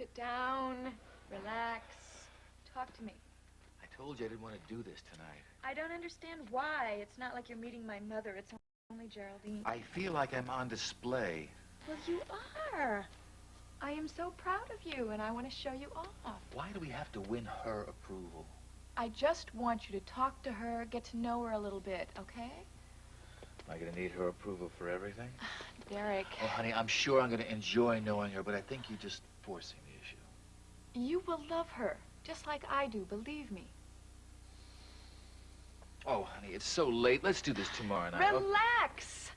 sit down, relax, talk to me. I told you I didn't want to do this tonight. I don't understand why. It's not like you're meeting my mother. It's only Geraldine. I feel like I'm on display. Well, you are. I am so proud of you, and I want to show you off. Why do we have to win her approval? I just want you to talk to her, get to know her a little bit, okay? Am I going to need her approval for everything? Derek. Oh, honey, I'm sure I'm going to enjoy knowing her, but I think you're just forcing the issue. You will love her, just like I do, believe me. Oh, honey, it's so late. Let's do this tomorrow night. Relax.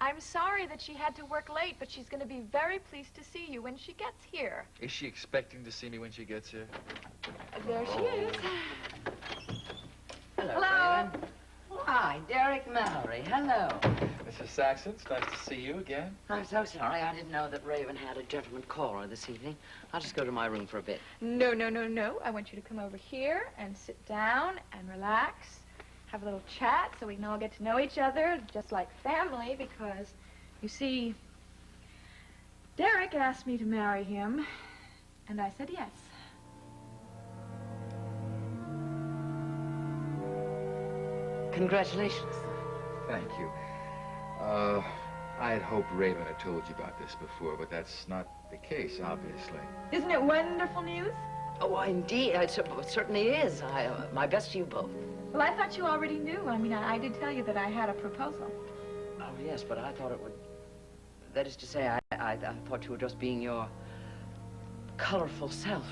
I'm sorry that she had to work late, but she's going to be very pleased to see you when she gets here. Is she expecting to see me when she gets here? There she is. Hello, Hello. Raymond. Hi, Derek Mallory. Hello. Mrs. Saxon, it's nice to see you again. I'm so sorry. I didn't know that Raven had a gentleman caller this evening. I'll just go to my room for a bit. No, no, no, no. I want you to come over here and sit down and relax. Have a little chat so we can all get to know each other, just like family, because, you see, Derek asked me to marry him, and I said yes. Congratulations. Thank you. I had hoped Raven had told you about this before, but that's not the case, obviously. Isn't it wonderful news? Oh, indeed. It certainly is. My best to you both. Well, I thought you already knew. I mean, I did tell you that I had a proposal. Oh, yes, but I thought it would... That is to say, I thought you were just being your colorful self.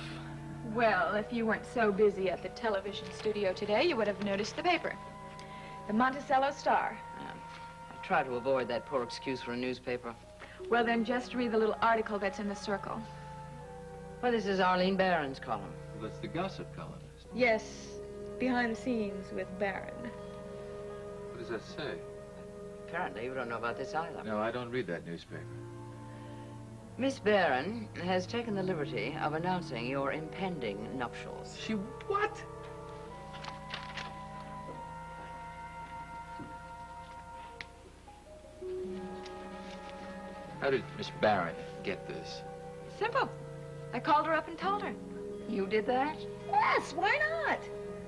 Well, if you weren't so busy at the television studio today, you would have noticed the paper. The Monticello Star. I try to avoid that poor excuse for a newspaper. Well, then just read the little article that's in the circle. Well, this is Arlene Barron's column. Well, that's the gossip columnist. Yes, behind the scenes with Barron. What does that say? Apparently, you don't know about this either. No, I don't read that newspaper. Miss Barron has taken the liberty of announcing your impending nuptials. She what? How did Miss Barron get this? Simple. I called her up and told her. You did that? Yes, why not?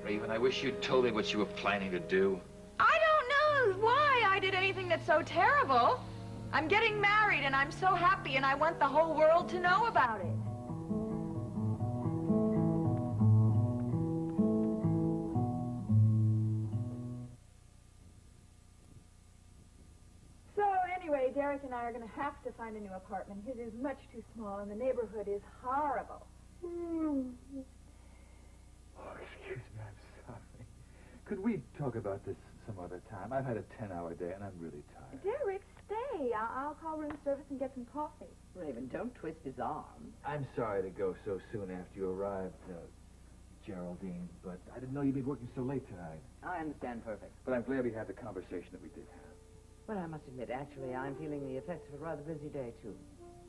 Raven, I wish you'd told me what you were planning to do. I don't know why I did anything that's so terrible. I'm getting married, and I'm so happy, and I want the whole world to know about it. So, anyway, Derek and I are going to have to find a new apartment. His is much too small, and the neighborhood is horrible. Oh, excuse me, I'm sorry. Could we talk about this some other time? I've had a 10-hour day, and I'm really tired. Derek, stay. I'll call room service and get some coffee. Raven, don't twist his arm. I'm sorry to go so soon after you arrived, Geraldine, but I didn't know you'd be working so late tonight. I understand perfect. But I'm glad we had the conversation that we did have. But I must admit, actually, I'm feeling the effects of a rather busy day, too.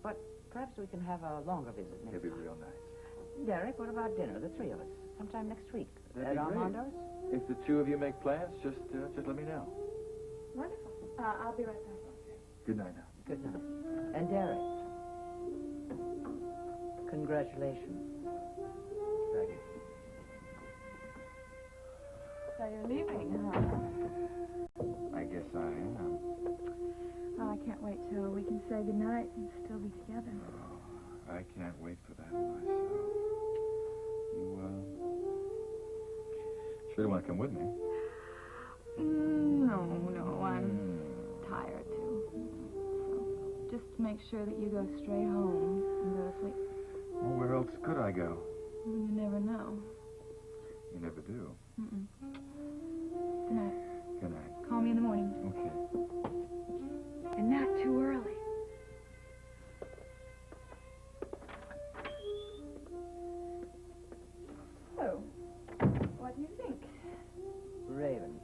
But perhaps we can have a longer visit next It'd be time. real nice. Derek, what about dinner, the three of us, sometime next week? That'd At be great. Armando's? If the two of you make plans, just let me know. Wonderful. I'll be right back. Good night now. Good night. And Derek, congratulations. Thank you. So you're leaving, huh? I guess I am. Oh, I can't wait till we can say goodnight and still be together. I can't wait for that myself. You, sure want to come with me? No, I'm tired, too. So, just make sure that you go straight home and go to sleep. Well, where else could I go? You never know. You never do. Mm-mm. Good night. Good night. Call me in the morning. Okay. And not too early. So, what do you think? Raven,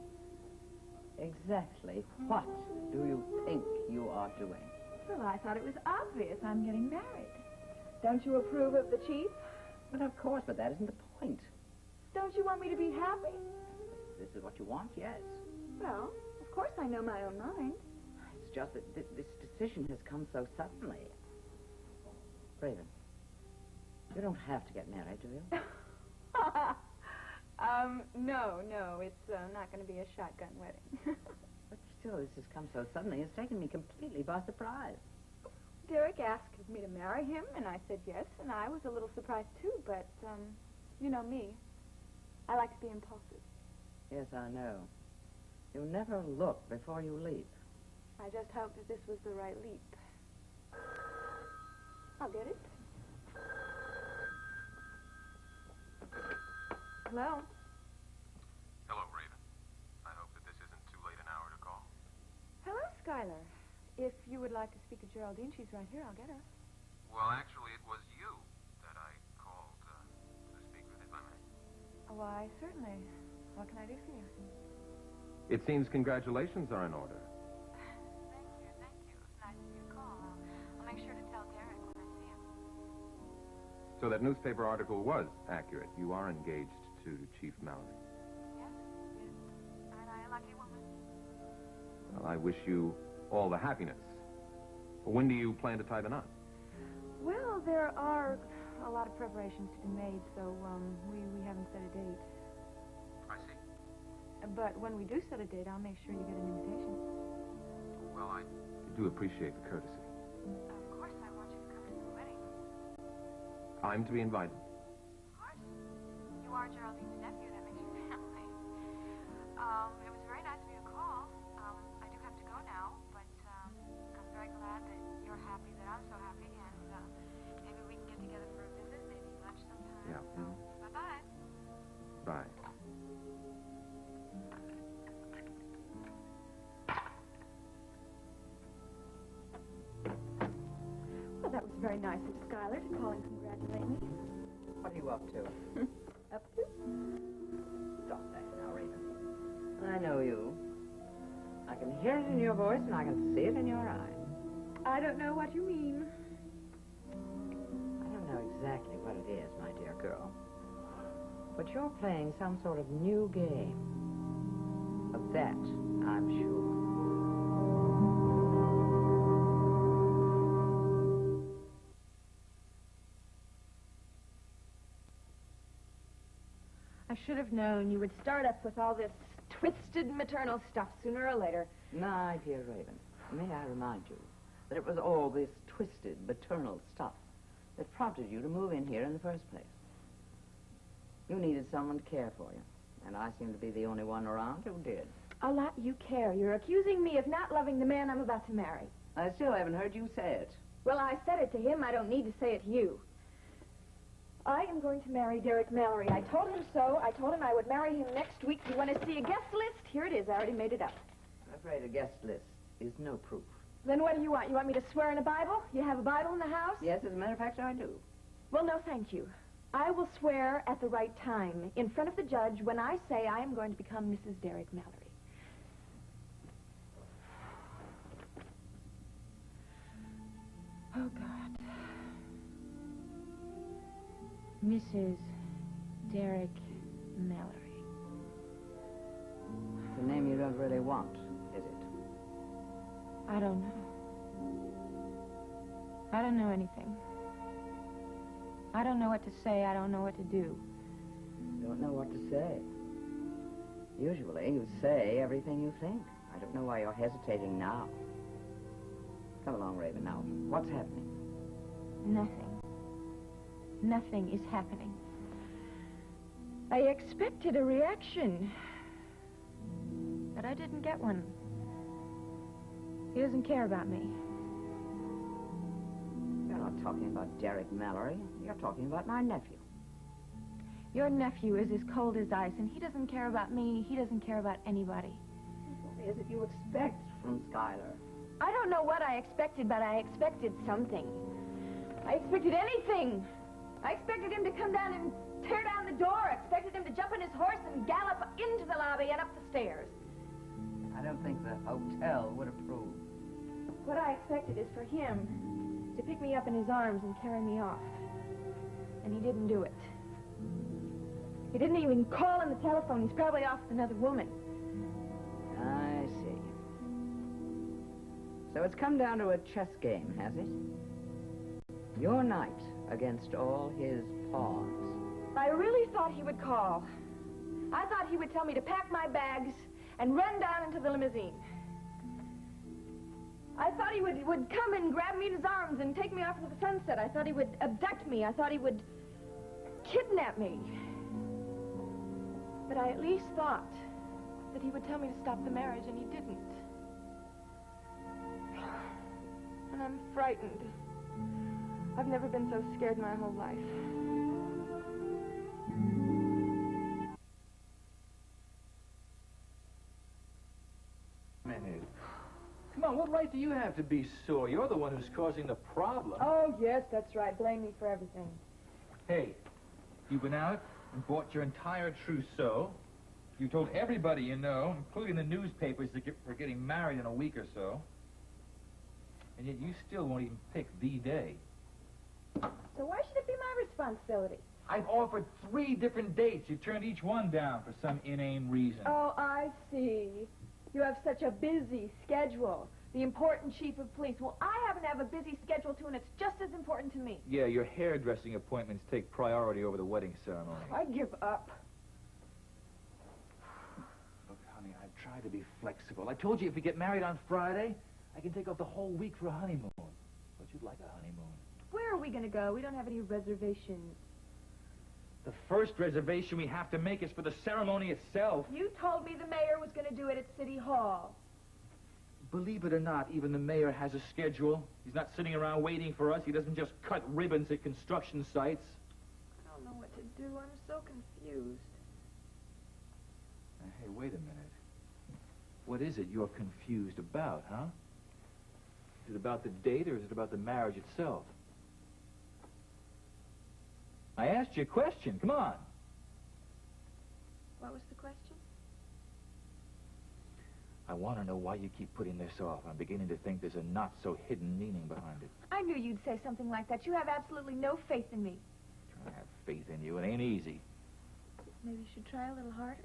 exactly what do you think you are doing? Well, I thought it was obvious I'm getting married. Don't you approve of the chief? Well, of course, but that isn't the point. Don't you want me to be happy? This is what you want, yes. Well, of course I know my own mind. It's just that this decision has come so suddenly. Raven, You don't have to get married, do you? No, it's not going to be a shotgun wedding. But still, this has come so suddenly. It's taken me completely by surprise. Derek asked me to marry him, and I said yes, and I was a little surprised too, but, you know me. I like to be impulsive. Yes, I know. You never look before you leap. I just hoped that this was the right leap. I'll get it. Hello? Hello, Raven. I hope that this isn't too late an hour to call. Hello, Skyler. If you would like to speak to Geraldine, she's right here. I'll get her. Well, actually, it was you that I called to speak with, if I may. Why, certainly. What can I do for you? It seems congratulations are in order. Thank you. It's nice of you to call. I'll make sure to tell Derek when I see him. So that newspaper article was accurate. You are engaged to Chief Mallory. Yes. Aren't I a lucky woman? Well, I wish you all the happiness. When do you plan to tie the knot? Well, there are a lot of preparations to be made, so we haven't set a date. I see. But when we do set a date, I'll make sure you get an invitation. Well, I do appreciate the courtesy. Of course, I want you to come to the wedding. I'm to be invited. Of course. You are Geraldine's nephew. That makes you family. It was very nice of you to call. I do have to go now, but I'm very glad that you're happy, that I'm so happy, and maybe we can get together for a visit, maybe lunch sometime. Yeah. So, bye-bye. Bye. Well, that was very nice of Skyler to call and congratulate me. What are you up to? Up to? Stop that now, Raven. I know you. I can hear it in your voice, and I can see it in your eyes. I don't know what you mean. I don't know exactly what it is, my dear girl. But you're playing some sort of new game. Of that, I'm sure. I should have known you would start up with all this twisted maternal stuff sooner or later. My dear Raven, may I remind you that it was all this twisted, maternal stuff that prompted you to move in here in the first place. You needed someone to care for you, and I seem to be the only one around who did. A lot you care. You're accusing me of not loving the man I'm about to marry. I still haven't heard you say it. Well, I said it to him. I don't need to say it to you. I am going to marry Derek Mallory. I told him so. I told him I would marry him next week. You want to see a guest list? Here it is. I already made it up. I'm afraid a guest list is no proof. Then what do you want? You want me to swear in a Bible? You have a Bible in the house? Yes, as a matter of fact, I do. Well, no, thank you. I will swear at the right time, in front of the judge, when I say I am going to become Mrs. Derek Mallory. Oh, God. Mrs. Derek Mallory. It's a name you don't really want, is it? I don't know. I don't know anything. I don't know what to say. I don't know what to do. You don't know what to say. Usually, you say everything you think. I don't know why you're hesitating now. Come along, Raven, now. What's happening? Nothing. Nothing is happening. I expected a reaction, but I didn't get one. He doesn't care about me. You're not talking about Derek Mallory. You're talking about my nephew. Your nephew is as cold as ice, and he doesn't care about me. He doesn't care about anybody. What is it you expect from Skyler? I don't know what I expected, but I expected something. I expected anything. I expected him to come down and tear down the door. I expected him to jump on his horse and gallop into the lobby and up the stairs. I don't think the hotel would approve. What I expected is for him to pick me up in his arms and carry me off. And he didn't do it. He didn't even call on the telephone. He's probably off with another woman. I see. So it's come down to a chess game, has it? Your night against all his paws. I really thought he would call. I thought he would tell me to pack my bags and run down into the limousine. I thought he would come and grab me in his arms and take me off into the sunset. I thought he would abduct me. I thought he would kidnap me. But I at least thought that he would tell me to stop the marriage, and he didn't. And I'm frightened. I've never been so scared in my whole life. Minute. Come on, what right do you have to be sore? You're the one who's causing the problem. Oh, yes, that's right. Blame me for everything. Hey, you went out and bought your entire trousseau. You told everybody you know, including the newspapers, that we're getting married in a week or so. And yet you still won't even pick the day. So why should it be my responsibility? I've offered 3 different dates. You turned each one down for some inane reason. Oh, I see. You have such a busy schedule. The important chief of police. Well, I happen to have a busy schedule, too, and it's just as important to me. Yeah, your hairdressing appointments take priority over the wedding ceremony. I give up. Look, honey, I've tried to be flexible. I told you if we get married on Friday, I can take off the whole week for a honeymoon. But you'd like a honeymoon. Where are we going to go? We don't have any reservations. The first reservation we have to make is for the ceremony itself. You told me the mayor was going to do it at City Hall. Believe it or not, even the mayor has a schedule. He's not sitting around waiting for us. He doesn't just cut ribbons at construction sites. I don't know what to do. I'm so confused. Hey, wait a minute. What is it you're confused about, huh? Is it about the date or is it about the marriage itself? I asked you a question. Come on. What was the question? I want to know why you keep putting this off. I'm beginning to think there's a not-so-hidden meaning behind it. I knew you'd say something like that. You have absolutely no faith in me. I have faith in you. It ain't easy. Maybe you should try a little harder.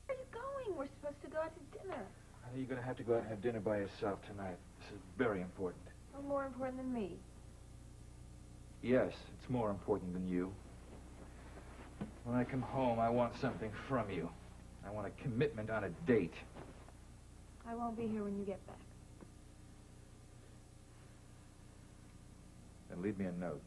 Where are you going? We're supposed to go out to dinner. I know you're going to have to go out and have dinner by yourself tonight. This is very important. Oh, more important than me. Yes, it's more important than you. When I come home, I want something from you. I want a commitment on a date. I won't be here when you get back. Then leave me a note.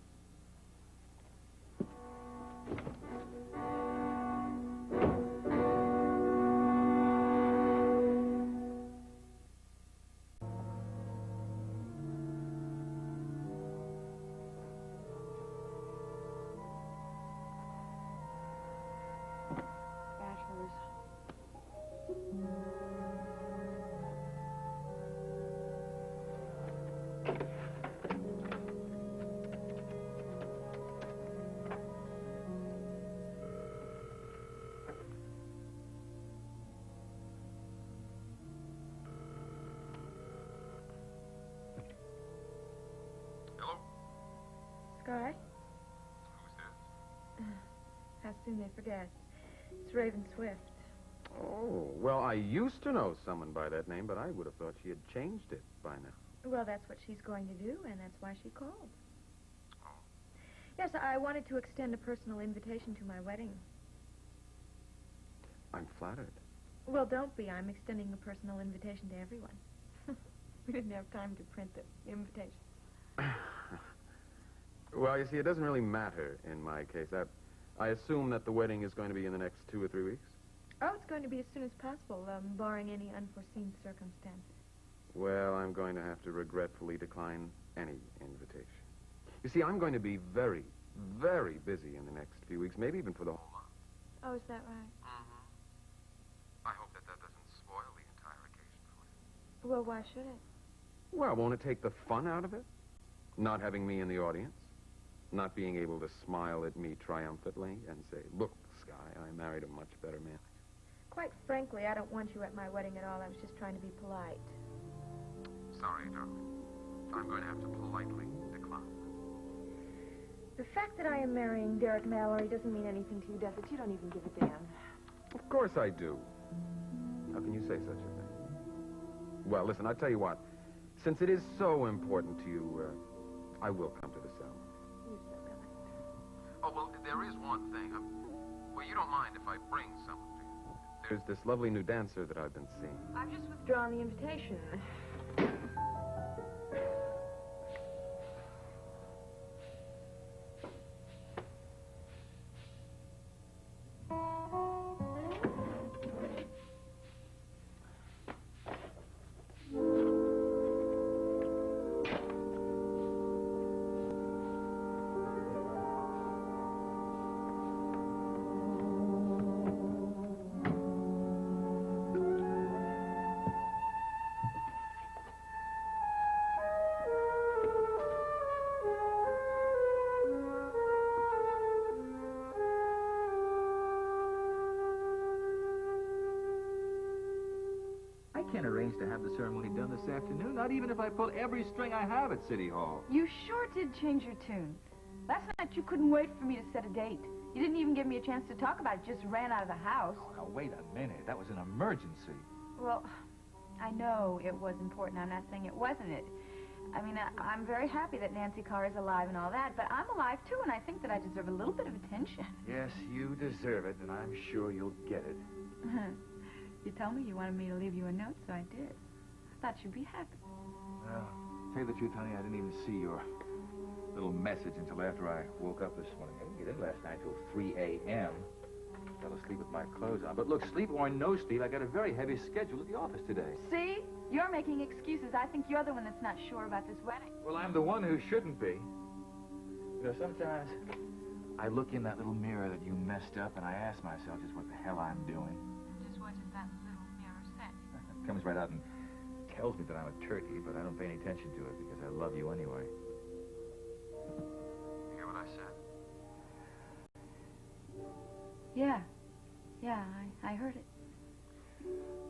Bachelors. Hello? Sky? Who's this? How soon they forget. It's Raven Swift. Oh, well, I used to know someone by that name, but I would have thought she had changed it by now. Well, that's what she's going to do, and that's why she called. Oh. Yes, I wanted to extend a personal invitation to my wedding. I'm flattered. Well, don't be. I'm extending a personal invitation to everyone. We didn't have time to print the invitation. Well, you see, it doesn't really matter in my case. I assume that the wedding is going to be in the next 2 or 3 weeks? Oh, it's going to be as soon as possible, barring any unforeseen circumstances. Well, I'm going to have to regretfully decline any invitation. You see, I'm going to be very, very busy in the next few weeks, maybe even for the whole month. Oh, is that right? I hope that doesn't spoil the entire occasion for you. Well, why should it? Well, won't it take the fun out of it? Not having me in the audience? Not being able to smile at me triumphantly and say, look, Sky, I married a much better man. Quite frankly, I don't want you at my wedding at all. I was just trying to be polite. Sorry, darling. I'm going to have to politely decline. The fact that I am marrying Derek Mallory doesn't mean anything to you, does it? You don't even give a damn. Of course I do. How can you say such a thing? Well, listen, I tell you what. Since it is so important to you, I will come to the ceremony. You're so kind. Oh, well, there is one thing. Well, you don't mind if I bring something to you. There's this lovely new dancer that I've been seeing. I've just withdrawn the invitation. I can't arrange to have the ceremony done this afternoon, not even if I pull every string I have at City Hall. You sure did change your tune. Last night you couldn't wait for me to set a date. You didn't even give me a chance to talk about it, just ran out of the house. Oh, now, wait a minute. That was an emergency. Well, I know it was important. I'm not saying it wasn't it. I mean, I'm very happy that Nancy Carr is alive and all that, but I'm alive too, and I think that I deserve a little bit of attention. Yes, you deserve it, and I'm sure you'll get it. You told me you wanted me to leave you a note, so I did. I thought you'd be happy. Well, to tell you the truth, honey, I didn't even see your little message until after I woke up this morning. I didn't get in last night till 3 a.m. Fell asleep with my clothes on. But look, sleep or no sleep, I got a very heavy schedule at the office today. See? You're making excuses. I think you're the one that's not sure about this wedding. Well, I'm the one who shouldn't be. You know, sometimes I look in that little mirror that you messed up, and I ask myself just what the hell I'm doing. Just what does that little mirror say? It comes right out and tells me that I'm a turkey, but I don't pay any attention to it because I love you anyway. You hear what I said? Yeah. Yeah, I heard it.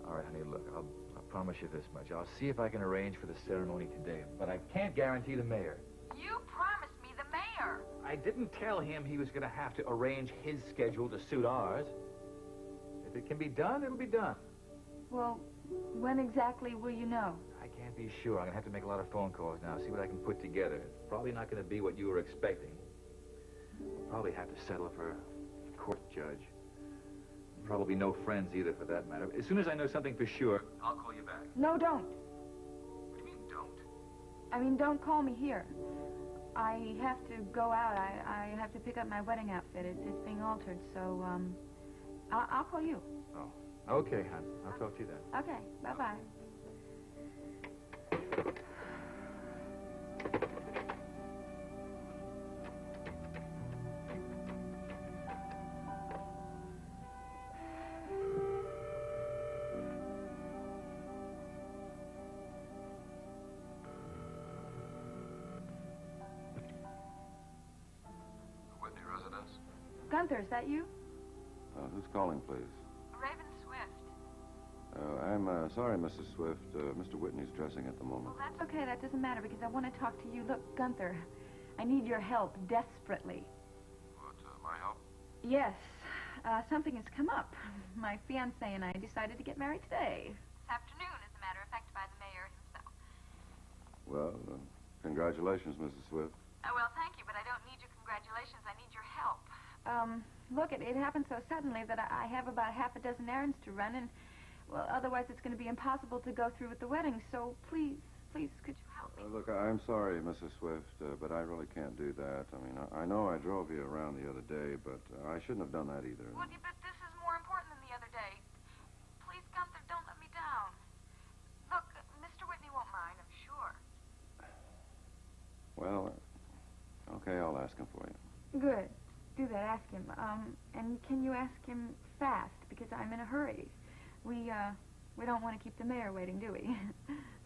All right, honey, look, I'll promise you this much. I'll see if I can arrange for the ceremony today, but I can't guarantee the mayor. You promised me the mayor. I didn't tell him he was going to have to arrange his schedule to suit ours. If it can be done, it'll be done. Well, when exactly will you know? I can't be sure. I'm going to have to make a lot of phone calls now, see what I can put together. It's probably not going to be what you were expecting. We'll probably have to settle for a court judge. Probably no friends either, for that matter. As soon as I know something for sure, I'll call you back. No, don't. What do you mean, don't? I mean, don't call me here. I have to go out. I have to pick up my wedding outfit. It's being altered, so, I'll call you. Oh, okay, hon. I'll talk to you then. Okay, bye-bye. Whitney residence? Gunther, is that you? Who's calling, please? Raven Swift. I'm sorry, Mrs. Swift. Mr. Whitney's dressing at the moment. Well, that's okay. That doesn't matter because I want to talk to you. Look, Gunther, I need your help desperately. What, my help? Yes. Something has come up. My fiancé and I decided to get married today. This afternoon, as a matter of fact, by the mayor himself. Well, congratulations, Mrs. Swift. Well, thank you, but I don't need your congratulations. I need your help. Look, it happened so suddenly that I have about half a dozen errands to run, and, well, otherwise it's going to be impossible to go through with the wedding, so please, could you help me? Look, I'm sorry, Mrs. Swift, but I really can't do that. I mean, I know I drove you around the other day, but I shouldn't have done that either. Well, but this is more important than the other day. Please, Gunther, don't let me down. Look, Mr. Whitney won't mind, I'm sure. Well, okay, I'll ask him for you. Good. Do that, ask him. And can you ask him fast, because I'm in a hurry. We don't want to keep the mayor waiting, do we?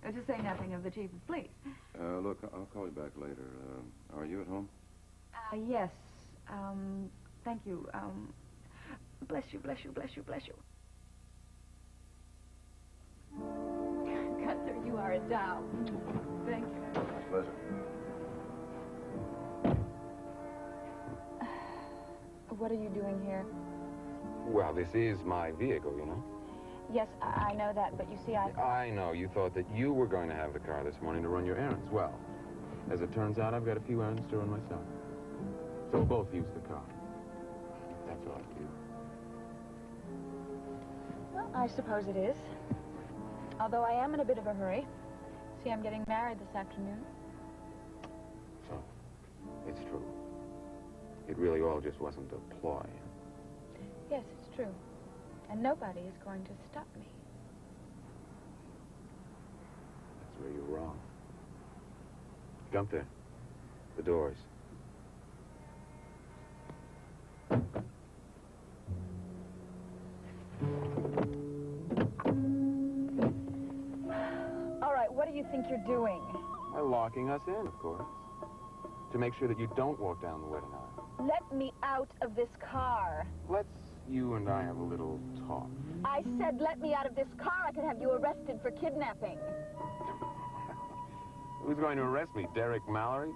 To say nothing of the chief of police. Look, I'll call you back later. Are you at home? Yes. Thank you. Bless you, bless you, bless you, bless you. Gunther, you are a doll. Thank you. My pleasure. What are you doing here? Well, this is my vehicle, you know. Yes, I know that, but you see, I know. You thought that you were going to have the car this morning to run your errands. Well, as it turns out, I've got a few errands to run myself. So we'll both use the car. That's all I do. Well, I suppose it is. Although I am in a bit of a hurry. See, I'm getting married this afternoon. So, it's true. It really all just wasn't a ploy. Yes, it's true. And nobody is going to stop me. That's where you're wrong. Gunther, the doors. All right, what do you think you're doing? Locking us in, of course. To make sure that you don't walk down the wedding aisle. Let me out of this car. Let's you and I have a little talk. I said let me out of this car. I could have you arrested for kidnapping. Who's going to arrest me? Derek Mallory?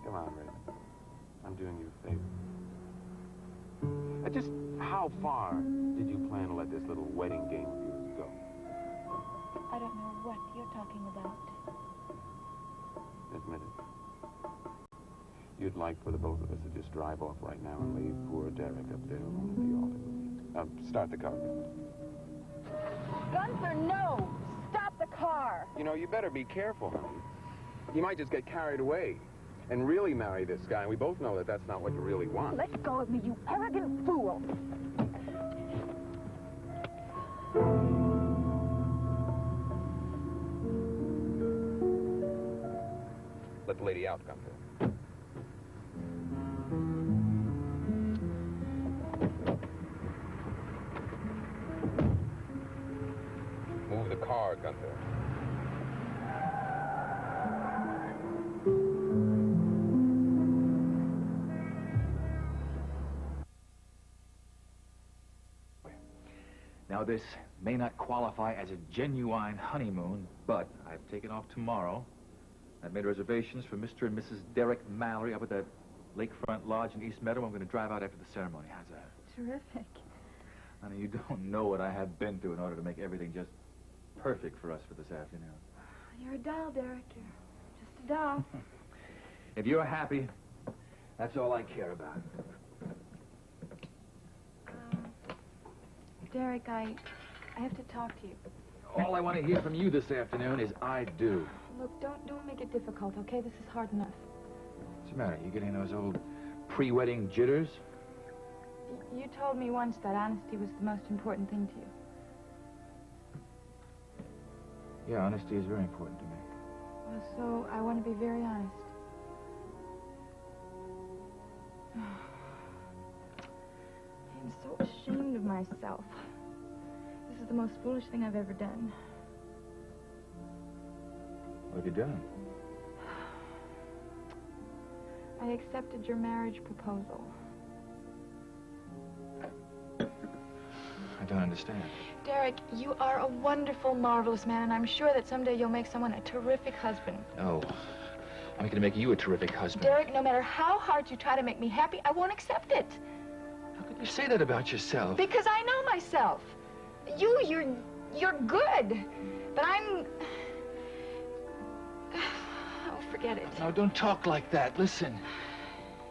Come on, Red. I'm doing you a favor. Just how far did you plan to let this little wedding game of yours go? I don't know what you're talking about. Admit it. You'd like for the both of us to just drive off right now and leave poor Derek up there alone at the altar with me. Start the car. Gunther, no! Stop the car! You know, you better be careful, honey. You might just get carried away and really marry this guy, and we both know that that's not what you really want. Let go of me, you arrogant fool! Let the lady out, Gunther. Move the car, Gunther. Now, this may not qualify as a genuine honeymoon, but I've taken off tomorrow. I've made reservations for Mr. and Mrs. Derek Mallory up at that lakefront lodge in East Meadow. I'm going to drive out after the ceremony. How's that? Terrific. Honey, you don't know what I have been through in order to make everything just perfect for us for this afternoon. You're a doll, Derek. You're just a doll. If you're happy, that's all I care about. Derek, I have to talk to you. All I want to hear from you this afternoon is I do. Look, don't make it difficult, okay? This is hard enough. What's the matter? You getting those old pre-wedding jitters? You told me once that honesty was the most important thing to you. Yeah, honesty is very important to me. Well, so I want to be very honest. I'm so ashamed of myself. This is the most foolish thing I've ever done. What have you done? I accepted your marriage proposal. I don't understand. Derek, you are a wonderful, marvelous man, and I'm sure that someday you'll make someone a terrific husband. No. I'm going to make you a terrific husband. Derek, no matter how hard you try to make me happy, I won't accept it. How could you say that about yourself? Because I know myself. You're good. But I'm... Oh, forget it. No, don't talk like that. Listen.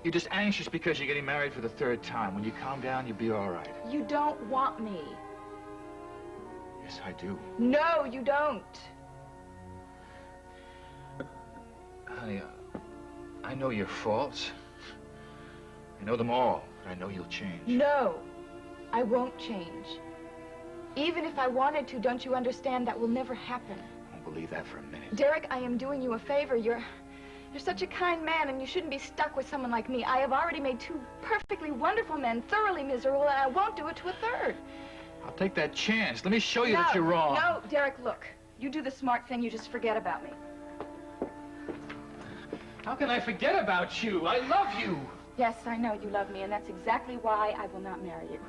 You're just anxious because you're getting married for the third time. When you calm down, you'll be all right. You don't want me. Yes, I do. No, you don't. Honey, I know your faults. I know them all, but I know you'll change. No, I won't change. Even if I wanted to, don't you understand that will never happen? I won't believe that for a minute. Derek, I am doing you a favor. You're such a kind man, and you shouldn't be stuck with someone like me. I have already made two perfectly wonderful men thoroughly miserable, and I won't do it to a third. I'll take that chance. Let me show you that you're wrong. No, Derek, look. You do the smart thing, you just forget about me. How can I forget about you? I love you. Yes, I know you love me, and that's exactly why I will not marry you.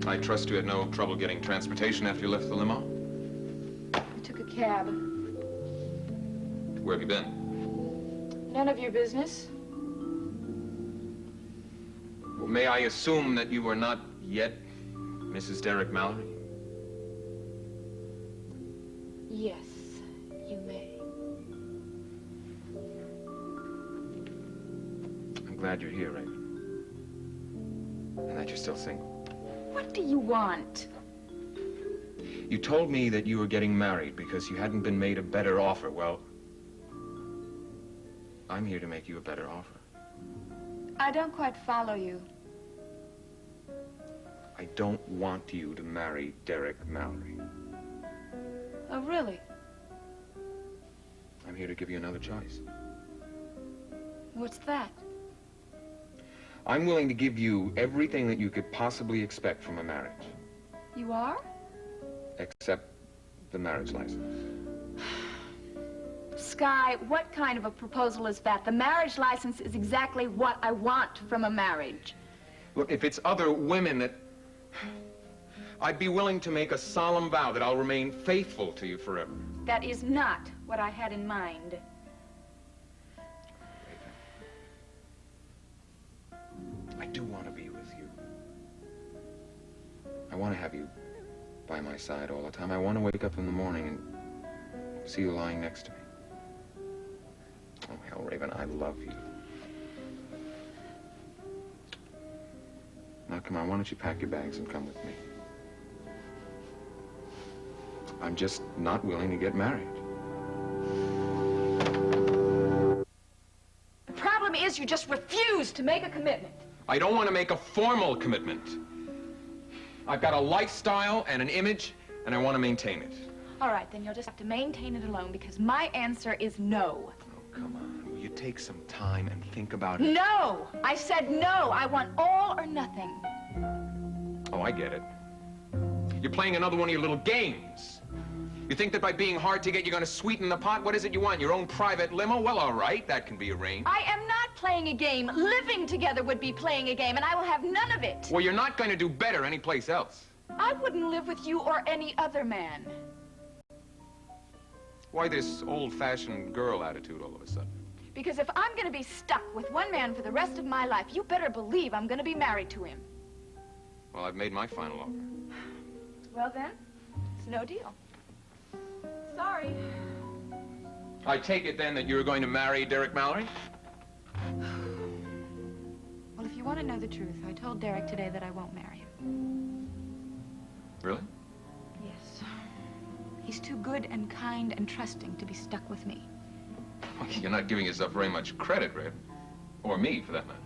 I I trust you had no trouble getting transportation after you left the limo? I took a cab. Where have you been? None of your business. Well, may I assume that you are not yet Mrs. Derek Mallory? Yes, you may. I'm glad you're here, Raven. And that you're still single. What do you want? You told me that you were getting married because you hadn't been made a better offer. Well, I'm here to make you a better offer. I don't quite follow you. I don't want you to marry Derek Mallory. Oh, really? I'm here to give you another choice. What's that? I'm willing to give you everything that you could possibly expect from a marriage, You are? except the marriage license. Sky, what kind of a proposal is that? The marriage license is exactly what I want from a marriage. Look, if it's other women that... I'd be willing to make a solemn vow that I'll remain faithful to you forever. That is not what I had in mind. I do want to be with you. I want to have you by my side all the time. I want to wake up in the morning and see you lying next to me. Oh, hell, Raven, I love you. Now, come on, why don't you pack your bags and come with me? I'm just not willing to get married. The problem is you just refuse to make a commitment. I don't want to make a formal commitment. I've got a lifestyle and an image, and I want to maintain it. All right, then you'll just have to maintain it alone because my answer is no. Oh, come on. Will you take some time and think about it? No! I said no. I want all or nothing. Oh, I get it. You're playing another one of your little games. You think that by being hard to get, you're going to sweeten the pot? What is it you want? Your own private limo? Well, all right, that can be arranged. I am not playing a game. Living together would be playing a game, and I will have none of it. Well, you're not going to do better anyplace else. I wouldn't live with you or any other man. Why this old-fashioned girl attitude all of a sudden? Because if I'm going to be stuck with one man for the rest of my life, you better believe I'm going to be married to him. Well, I've made my final offer. Well, then, it's no deal. Sorry. I take it, then, that you're going to marry Derek Mallory? Well, if you want to know the truth, I told Derek today that I won't marry him. Really? Yes. He's too good and kind and trusting to be stuck with me. Well, you're not giving yourself very much credit, Red. Or me, for that matter.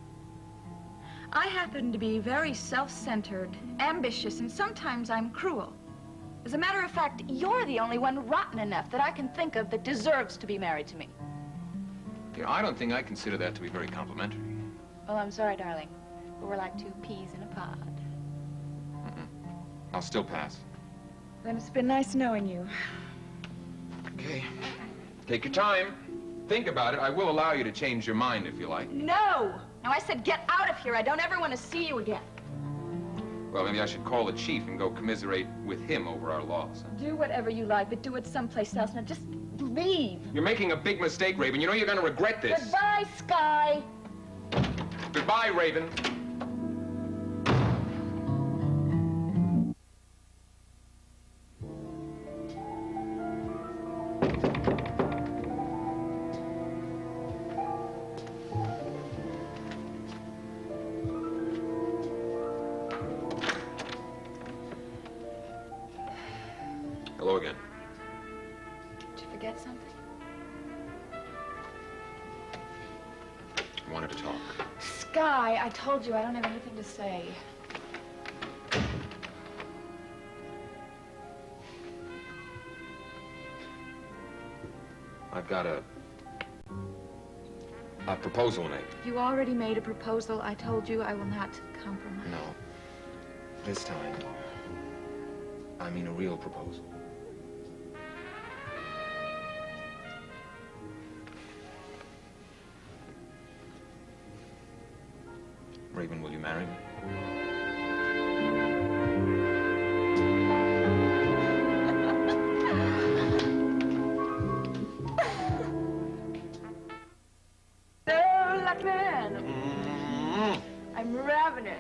I happen to be very self-centered, ambitious, and sometimes I'm cruel. As a matter of fact, you're the only one rotten enough that I can think of that deserves to be married to me. You know, I don't think I consider that to be very complimentary. Well, I'm sorry, darling, but we're like two peas in a pod. I'll still pass. Then it's been nice knowing you. Okay. Take your time. Think about it. I will allow you to change your mind if you like. No! Now, I said get out of here. I don't ever want to see you again. Well, maybe I should call the chief and go commiserate with him over our loss. Do whatever you like, but do it someplace else. Now, just leave. You're making a big mistake, Raven. You know you're going to regret this. Goodbye, Sky. Goodbye, Raven. Hello again. Did you forget something? I wanted to talk. Sky, I told you I don't have anything to say. I've got a proposal to make. You already made a proposal. I told you I will not compromise. No. This time, I mean a real proposal. Raven, will you marry me?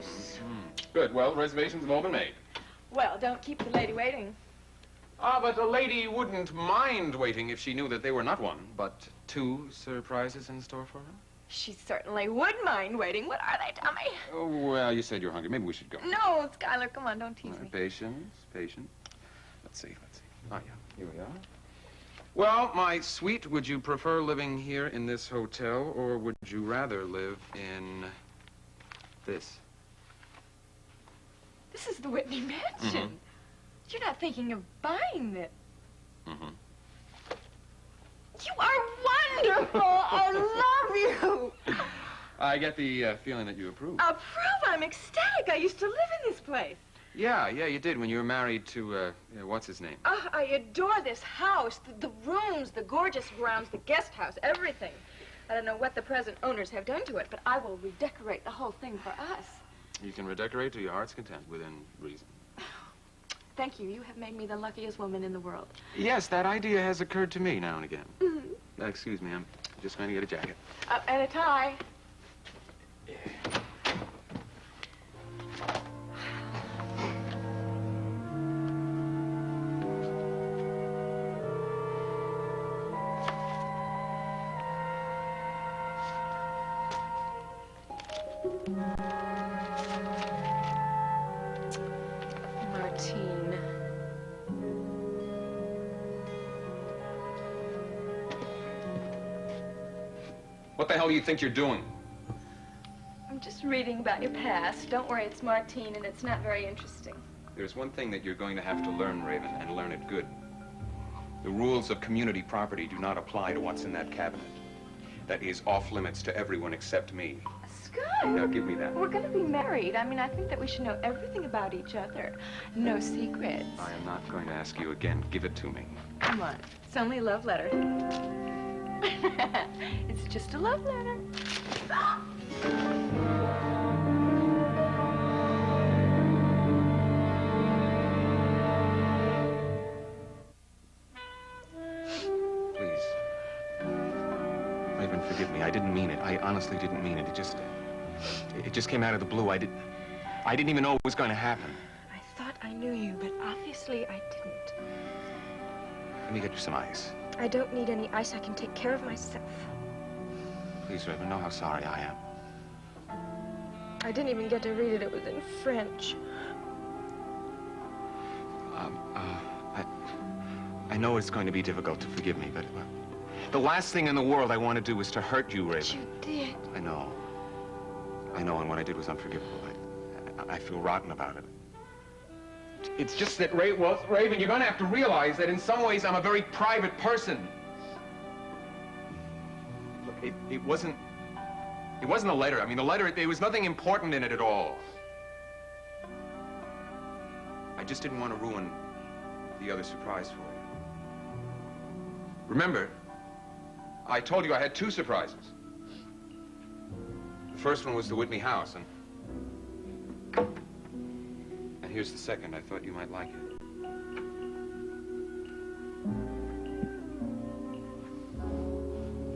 Yes. Good. Well, reservations have all been made. Well, don't keep the lady waiting. Ah, but a lady wouldn't mind waiting if she knew that there were not one, but two surprises in store for her. She certainly would mind waiting. What are they, Tommy? Oh, well, you said you're hungry. Maybe we should go. No, Skyler, come on, don't tease me. Patience. Let's see. Oh, yeah, here we are. Well, my sweet, would you prefer living here in this hotel, or would you rather live in this? This is the Whitney Mansion. You're not thinking of buying it. You are wonderful. I love you. I get the feeling that you approve. Approve? I'm ecstatic. I used to live in this place. Yeah, you did when you were married to, what's his name? Oh, I adore this house. The rooms, the gorgeous grounds, the guest house, everything. I don't know what the present owners have done to it, but I will redecorate the whole thing for us. You can redecorate to your heart's content, within reason. Thank you. You have made me the luckiest woman in the world. Yes, that idea has occurred to me now and again. Excuse me, I'm just going to get a jacket. And a tie. Martine. What the hell do you think you're doing? I'm just reading about your past. Don't worry, it's Martine, and it's not very interesting. There's one thing that you're going to have to learn, Raven, and learn it good. The rules of community property do not apply to what's in that cabinet. That is off limits to everyone except me. Sky! Now, give me that. We're going to be married. I mean, I think that we should know everything about each other. No secrets. I am not going to ask you again. Give it to me. Come on. It's only a love letter. It's just a love letter. Please. Raven, forgive me. I didn't mean it. I honestly didn't mean it. It just came out of the blue. I didn't even know it was going to happen. I thought I knew you, but obviously I didn't. Let me get you some ice. I don't need any ice. I can take care of myself. Please, Raven, know how sorry I am. I didn't even get to read it. It was in French. I know it's going to be difficult to forgive me, but the last thing in the world I want to do is to hurt you, Raven. But you did. I know, and what I did was unforgivable. I feel rotten about it. It's just that, Raven, you're going to have to realize that in some ways I'm a very private person. Look, it wasn't a letter. I mean, the letter, there was nothing important in it at all. I just didn't want to ruin the other surprise for you. Remember, I told you I had two surprises. The first one was the Whitney house, and here's the second. I thought you might like it.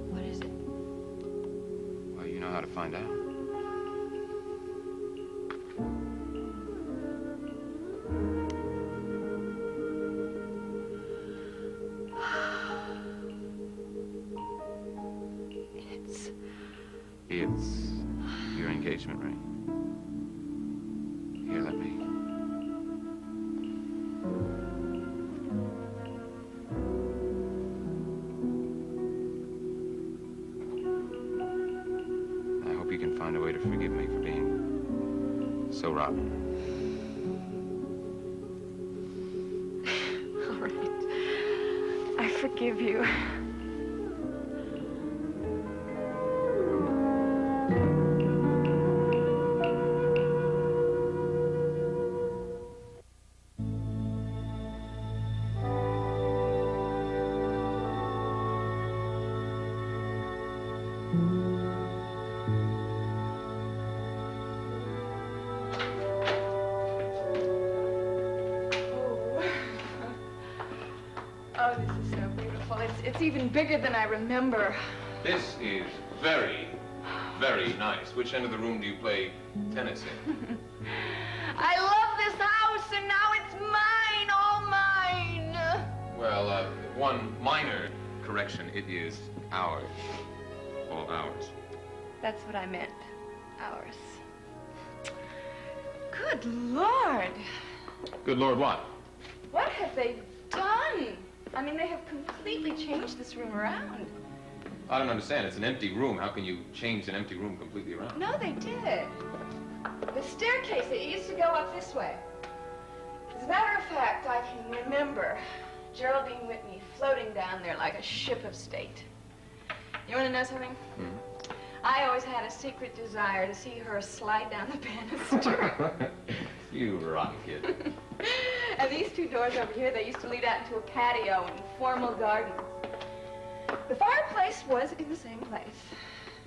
What is it? Well, you know how to find out. It's your engagement ring. Here, let me. I hope you can find a way to forgive me for being so rotten. All right. I forgive you. Oh, this is so beautiful. It's even bigger than I remember. This is very, Very nice. Which end of the room do you play tennis in? I love this house, and now it's mine, all mine. Well, one minor correction. It is ours. All ours. That's what I meant. Ours. Good Lord. Good Lord, what? What have they done? I mean, they have completely changed this room around. I don't understand. It's an empty room. How can you change an empty room completely around? No, they did. The staircase, it used to go up this way. As a matter of fact, I can remember Geraldine Whitney floating down there like a ship of state. You want to know something? Mm-hmm. I always had a secret desire to see her slide down the banister. You rotten kid. And these two doors over here, they used to lead out into a patio and formal gardens. The fireplace was in the same place.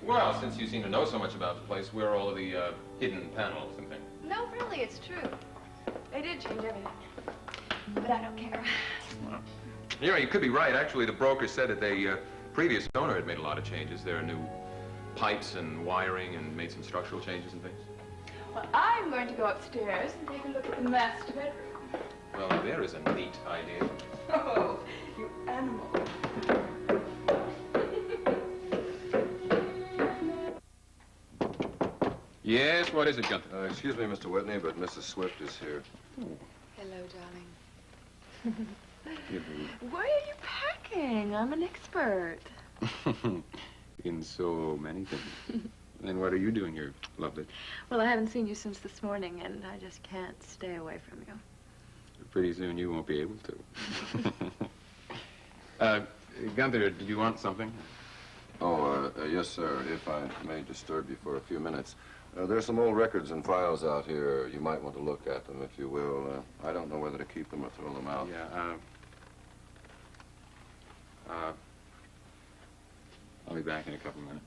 Well, since you seem to know so much about the place, where are all of the hidden panels and things? No, really, it's true. They did change everything. But I don't care. Well, you know, you could be right. Actually, the broker said that the previous owner had made a lot of changes. There are new pipes and wiring and made some structural changes and things. Well, I'm going to go upstairs and take a look at the master bedroom. Well, there is a neat idea. Oh, you animal. Yes, what is it, Gunther? Excuse me, Mr. Whitney, but Mrs. Swift is here. Hello, darling. Why are you packing? I'm an expert. In so many things. And what are you doing here, lovely? Well, I haven't seen you since this morning, and I just can't stay away from you. Pretty soon you won't be able to. Gunther, did you want something? Oh, yes, sir, if I may disturb you for a few minutes. There's some old records and files out here. You might want to look at them, if you will. I don't know whether to keep them or throw them out. Yeah, I'll be back in a couple minutes.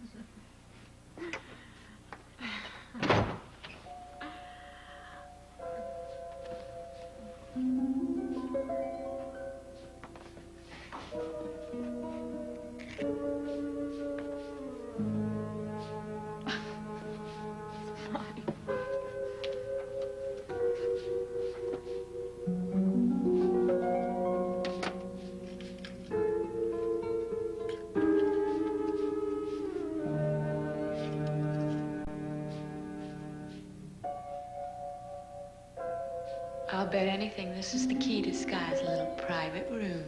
I'll bet anything this is the key to Sky's little private room.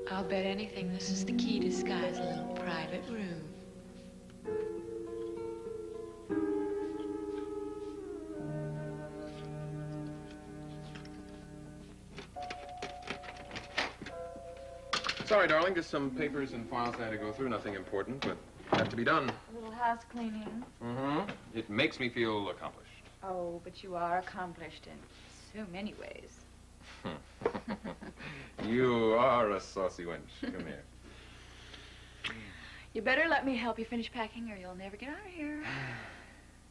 I'll bet anything this is the key to Sky's little private room. Sorry, darling, just some papers and files I had to go through. Nothing important, but have to be done. A little house cleaning. Mm-hmm. It makes me feel accomplished. Oh, but you are accomplished in so many ways. You are a saucy wench. Come here. You better let me help you finish packing or you'll never get out of here.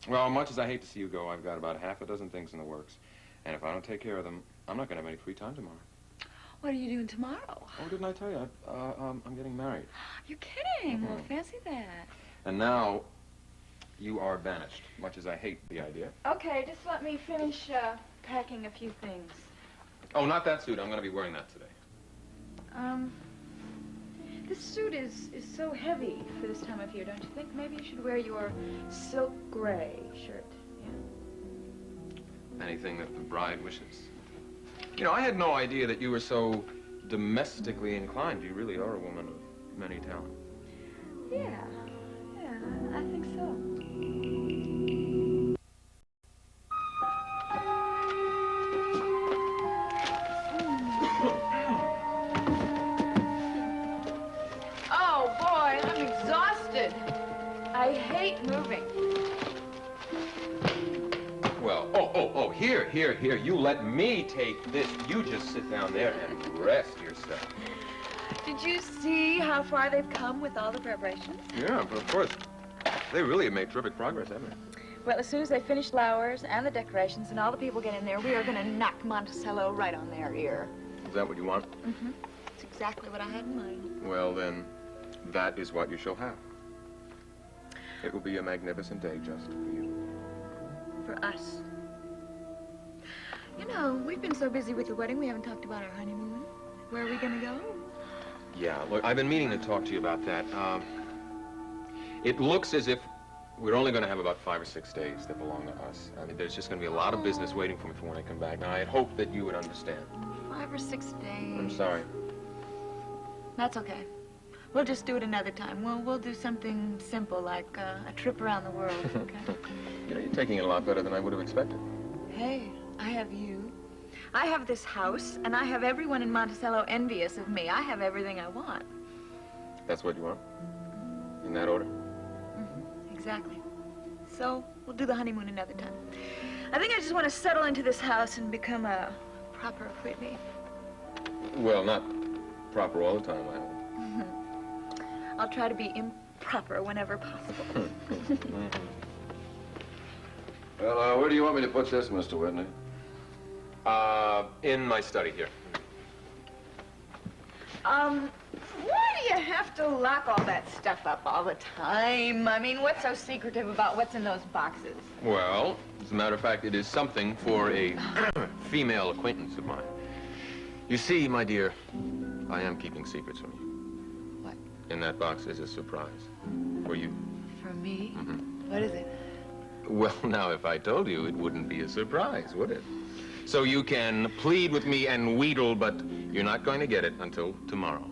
Well, much as I hate to see you go, I've got about half a dozen things in the works. And if I don't take care of them, I'm not going to have any free time tomorrow. What are you doing tomorrow? Oh, didn't I tell you? I'm getting married. You're kidding. Mhm. Well, fancy that. And now, you are banished, much as I hate the idea. Okay, just let me finish packing a few things. Oh, not that suit. I'm going to be wearing that today. This suit is so heavy for this time of year, don't you think? Maybe you should wear your silk gray shirt, yeah? Anything that the bride wishes. You know, I had no idea that you were so domestically inclined. You really are a woman of many talents. Yeah, I think so. Oh, boy, I'm exhausted. I hate moving. Well, oh, here. You let me take this. You just sit down there and rest yourself. Did you see how far they've come with all the preparations? Yeah, but of course. They really have made terrific progress, haven't they? Well, as soon as they finish flowers and the decorations and all the people get in there, we are going to knock Monticello right on their ear. Is that what you want? Mm-hmm. It's exactly what I had in mind. Well, then, that is what you shall have. It will be a magnificent day just for you. For us. You know, we've been so busy with the wedding, we haven't talked about our honeymoon. Where are we going to go? Yeah, look, I've been meaning to talk to you about that. It looks as if we're only going to have about 5 or 6 days that belong to us. I mean, there's just going to be a lot of business waiting for me for when I come back. Now, I had hoped that you would understand. 5 or 6 days. I'm sorry. That's okay. We'll just do it another time. We'll do something simple, like a trip around the world, okay? You know, you're taking it a lot better than I would have expected. Hey, I have you. I have this house, and I have everyone in Monticello envious of me. I have everything I want. That's what you want? In that order? Mm-hmm. Exactly. So, we'll do the honeymoon another time. I think I just want to settle into this house and become a proper Whitney. Well, not proper all the time, I hope. I'll try to be improper whenever possible. Well, where do you want me to put this, Mr. Whitney? In my study here. Why do you have to lock all that stuff up all the time? I mean, what's so secretive about what's in those boxes? Well, as a matter of fact, it is something for a female acquaintance of mine. You see, my dear, I am keeping secrets from you. What? In that box is a surprise for you. For me? Mm-hmm. What is it? Well, now, if I told you, it wouldn't be a surprise, would it? So you can plead with me and wheedle, but you're not going to get it until tomorrow.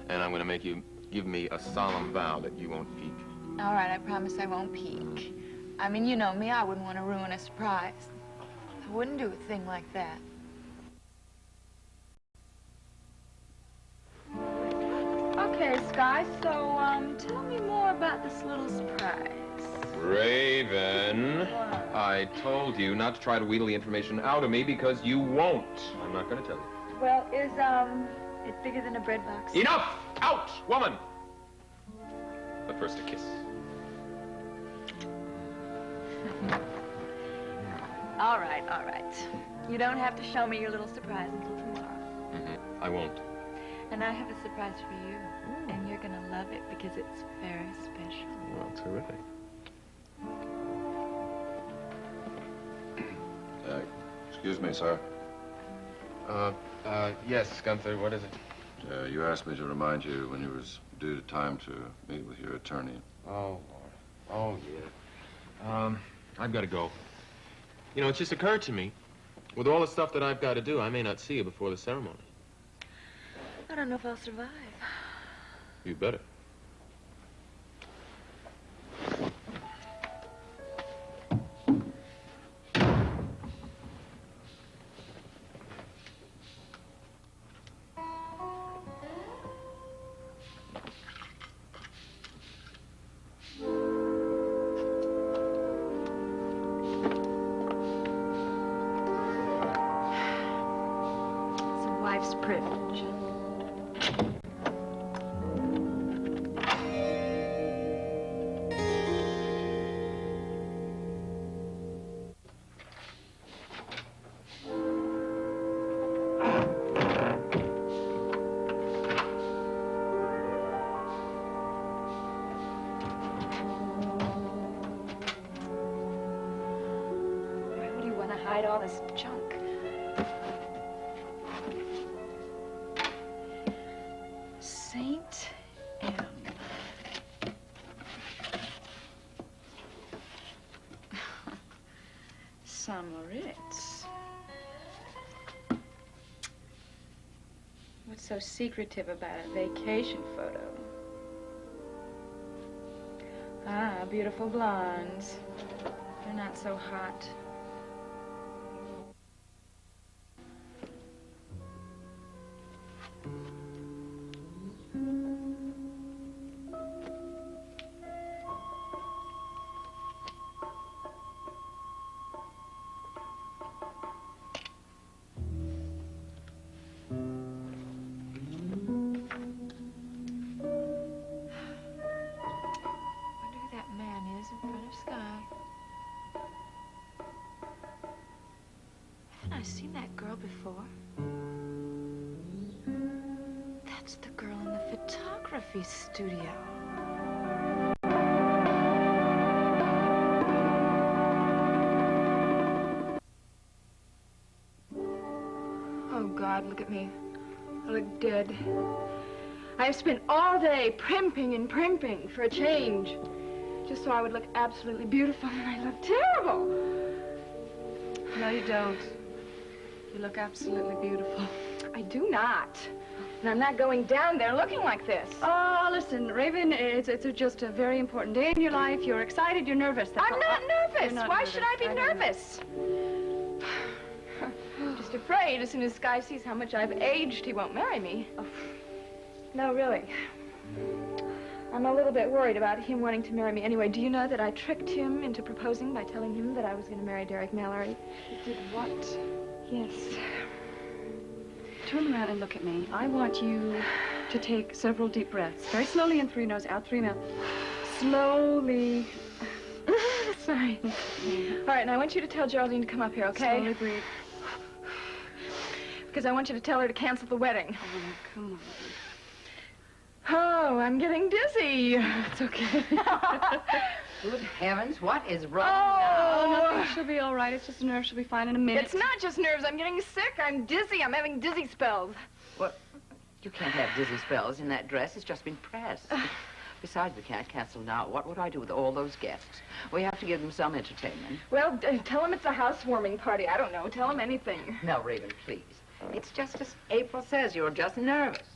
And I'm going to make you give me a solemn vow that you won't peek. All right, I promise I won't peek. I mean, you know me, I wouldn't want to ruin a surprise. I wouldn't do a thing like that. Okay, Sky, so, tell me more about this little surprise. Raven, I told you not to try to wheedle the information out of me because you won't. I'm not going to tell you. Well, is, it bigger than a bread box? Enough! Out, woman! But first a kiss. All right, all right. You don't have to show me your little surprise until tomorrow. Mm-hmm. I won't. And I have a surprise for you. And you're gonna love it because it's very special. Well, terrific. Excuse me, sir. Yes, Gunther, what is it? You asked me to remind you when you was due to time to meet with your attorney. Oh, Lord. Oh, yeah. I've got to go. You know, it just occurred to me, with all the stuff that I've got to do, I may not see you before the ceremony. I don't know if I'll survive. You better. It's a wife's privilege. Hide all this junk. Saint M. Samoritz. What's so secretive about a vacation photo? Ah, beautiful blondes. They're not so hot. That's the girl in the photography studio. Oh, God, look at me. I look dead. I've spent all day primping and primping for a change, just so I would look absolutely beautiful, and I look terrible. No, you don't. You look absolutely beautiful. I do not. And I'm not going down there looking like this. Oh, listen, Raven, it's just a very important day in your life. You're excited, you're nervous. I'm not nervous. You're not Why nervous. should I be know. nervous? I'm just afraid as soon as Sky sees how much I've aged, he won't marry me. Oh. No, really. I'm a little bit worried about him wanting to marry me anyway. Do you know that I tricked him into proposing by telling him that I was going to marry Derek Mallory? You did what? Yes. Turn around and look at me. I want you to take several deep breaths. Very slowly in through your nose, out through your mouth. Slowly. Sorry. All right, and I want you to tell Geraldine to come up here, okay? Slowly breathe. Because I want you to tell her to cancel the wedding. Oh, come on. Oh, I'm getting dizzy. It's okay. Good heavens, what is wrong Oh, now? nothing. She'll be all right. It's just a nerve. She'll be fine in a minute. It's not just nerves. I'm getting sick. I'm dizzy. I'm having dizzy spells. Well, you can't have dizzy spells in that dress. It's just been pressed. Besides, we can't cancel now. What would I do with all those guests? We have to give them some entertainment. Well, tell them it's a housewarming party. I don't know. Tell them anything. No, Raven, please. It's just as April says. You're just nervous.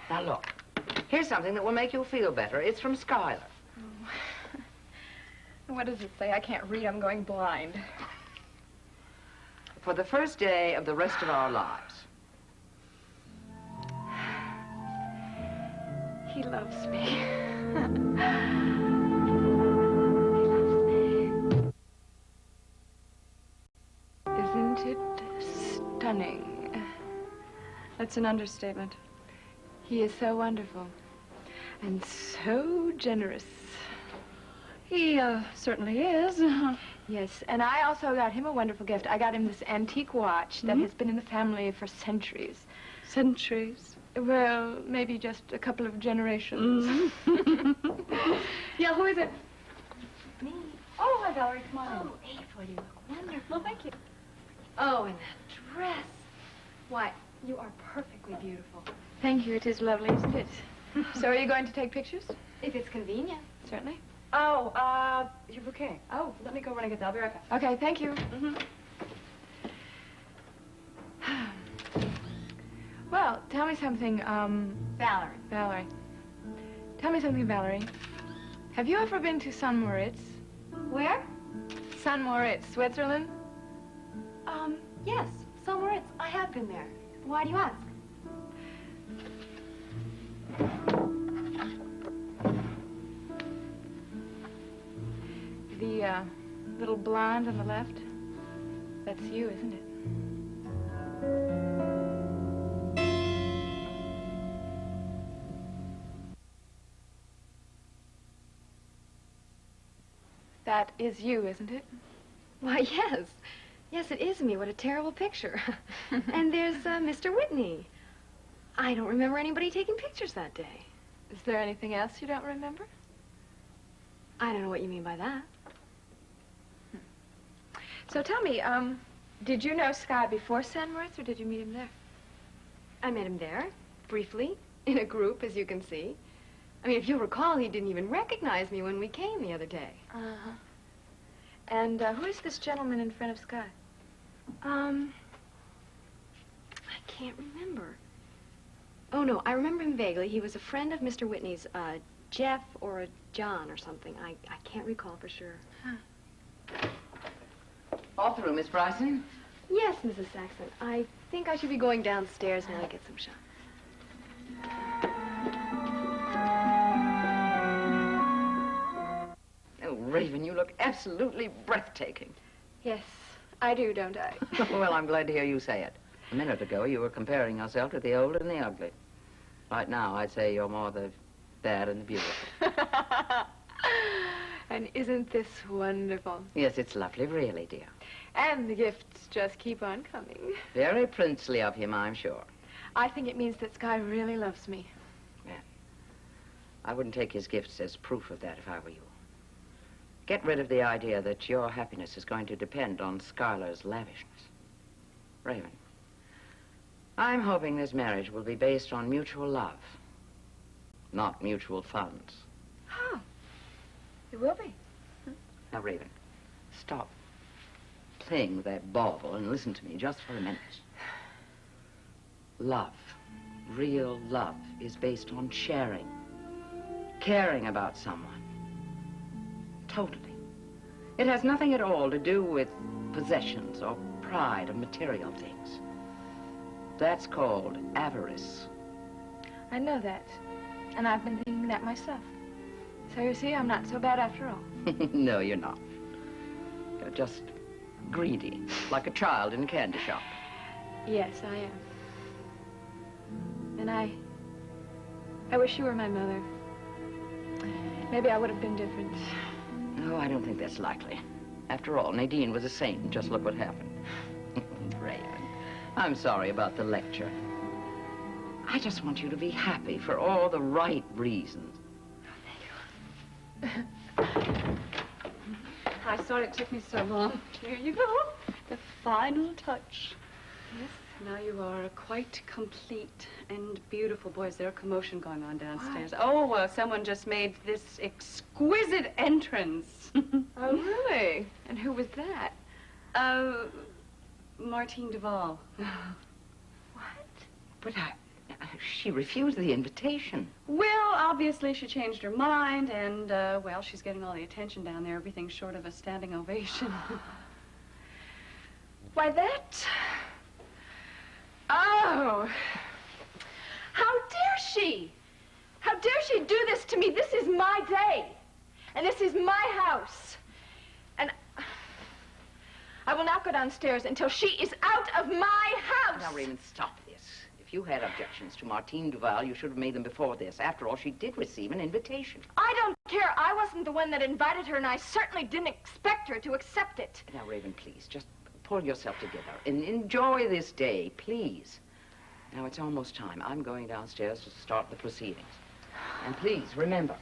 Now, look. Here's something that will make you feel better. It's from Skyler. Oh. What does it say? I can't read. I'm going blind. For the first day of the rest of our lives. He loves me. He loves me. Isn't it stunning? That's an understatement. He is so wonderful and so generous. He certainly is. Yes, and I also got him a wonderful gift. I got him this antique watch that has been in the family for centuries. Centuries. Well, maybe just a couple of generations. Yeah, who is it? Me. Oh, hi, Valerie. Come on in. Oh, April, you look wonderful. Thank you. Oh, and that dress. Why, you are perfectly beautiful. Thank you. It is lovely, isn't it? So are you going to take pictures? If it's convenient. Certainly. Oh, your bouquet. Oh, let me go run and get that. I'll be right back. Okay, thank you. Well, tell me something, Valerie. Valerie. Tell me something, Valerie. Have you ever been to St. Moritz? Where? St. Moritz, Switzerland? Yes, St. Moritz. I have been there. Why do you ask? The, little blonde on the left? That's you, isn't it? That is you, isn't it? Why, yes. Yes, it is me. What a terrible picture. And there's Mr. Whitney. I don't remember anybody taking pictures that day. Is there anything else you don't remember? I don't know what you mean by that. So tell me, did you know Sky before St. Moritz, or did you meet him there? I met him there, briefly, in a group, as you can see. I mean, if you'll recall, he didn't even recognize me when we came the other day. Uh-huh. And who is this gentleman in front of Sky? I can't remember. Oh, no, I remember him vaguely. He was a friend of Mr. Whitney's, Jeff or a John or something. I can't recall for sure. All through, Miss Bryson. Yes, Mrs. Saxon. I think I should be going downstairs now to get some shots. Oh, Raven, you look absolutely breathtaking. Yes, I do, don't I? Well, I'm glad to hear you say it. A minute ago, you were comparing yourself to the old and the ugly. Right now, I'd say you're more the bad and the beautiful. And isn't this wonderful? Yes, it's lovely, really, dear. And the gifts just keep on coming. Very princely of him, I'm sure. I think it means that Sky really loves me. I wouldn't take his gifts as proof of that if I were you. Get rid of the idea that your happiness is going to depend on Skyler's lavishness. Raven, I'm hoping this marriage will be based on mutual love, not mutual funds. Oh, it will be. Now, Raven, stop playing with that bauble and listen to me just for a minute. Love, real love, is based on sharing, caring about someone. Totally. It has nothing at all to do with possessions or pride of material things. That's called avarice. I know that. And I've been thinking that myself. So you see, I'm not so bad after all. No, you're not. You're just greedy, like a child in a candy shop. Yes, I am. And I wish you were my mother. Maybe I would have been different. No, I don't think that's likely. After all, Nadine was a saint, and just look what happened. Raven, I'm sorry about the lecture. I just want you to be happy for all the right reasons. I sorry it took me so long. Here you go. The final touch. Yes, now you are quite complete and beautiful. Boy, is there a commotion going on downstairs. What? Oh, someone just made this exquisite entrance. Oh, really? And who was that? Martine Duval. What? But she refused the invitation. Well, obviously she changed her mind, and, well, she's getting all the attention down there. Everything's short of a standing ovation. Why, that... Oh! How dare she? How dare she do this to me? This is my day. And this is my house. And I will not go downstairs until she is out of my house. Now, Raymond, stop this. If you had objections to Martine Duval, you should have made them before this. After all, she did receive an invitation. I don't care. I wasn't the one that invited her, and I certainly didn't expect her to accept it. Now, Raven, please, just pull yourself together and enjoy this day, please. Now, it's almost time. I'm going downstairs to start the proceedings. And please, remember,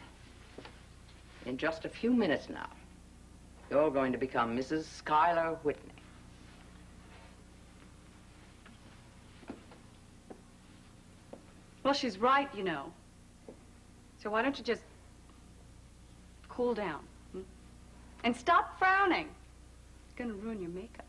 in just a few minutes now, you're going to become Mrs. Skyler Whitney. Well, she's right, you know. So why don't you just cool down, hmm? And stop frowning. It's gonna ruin your makeup.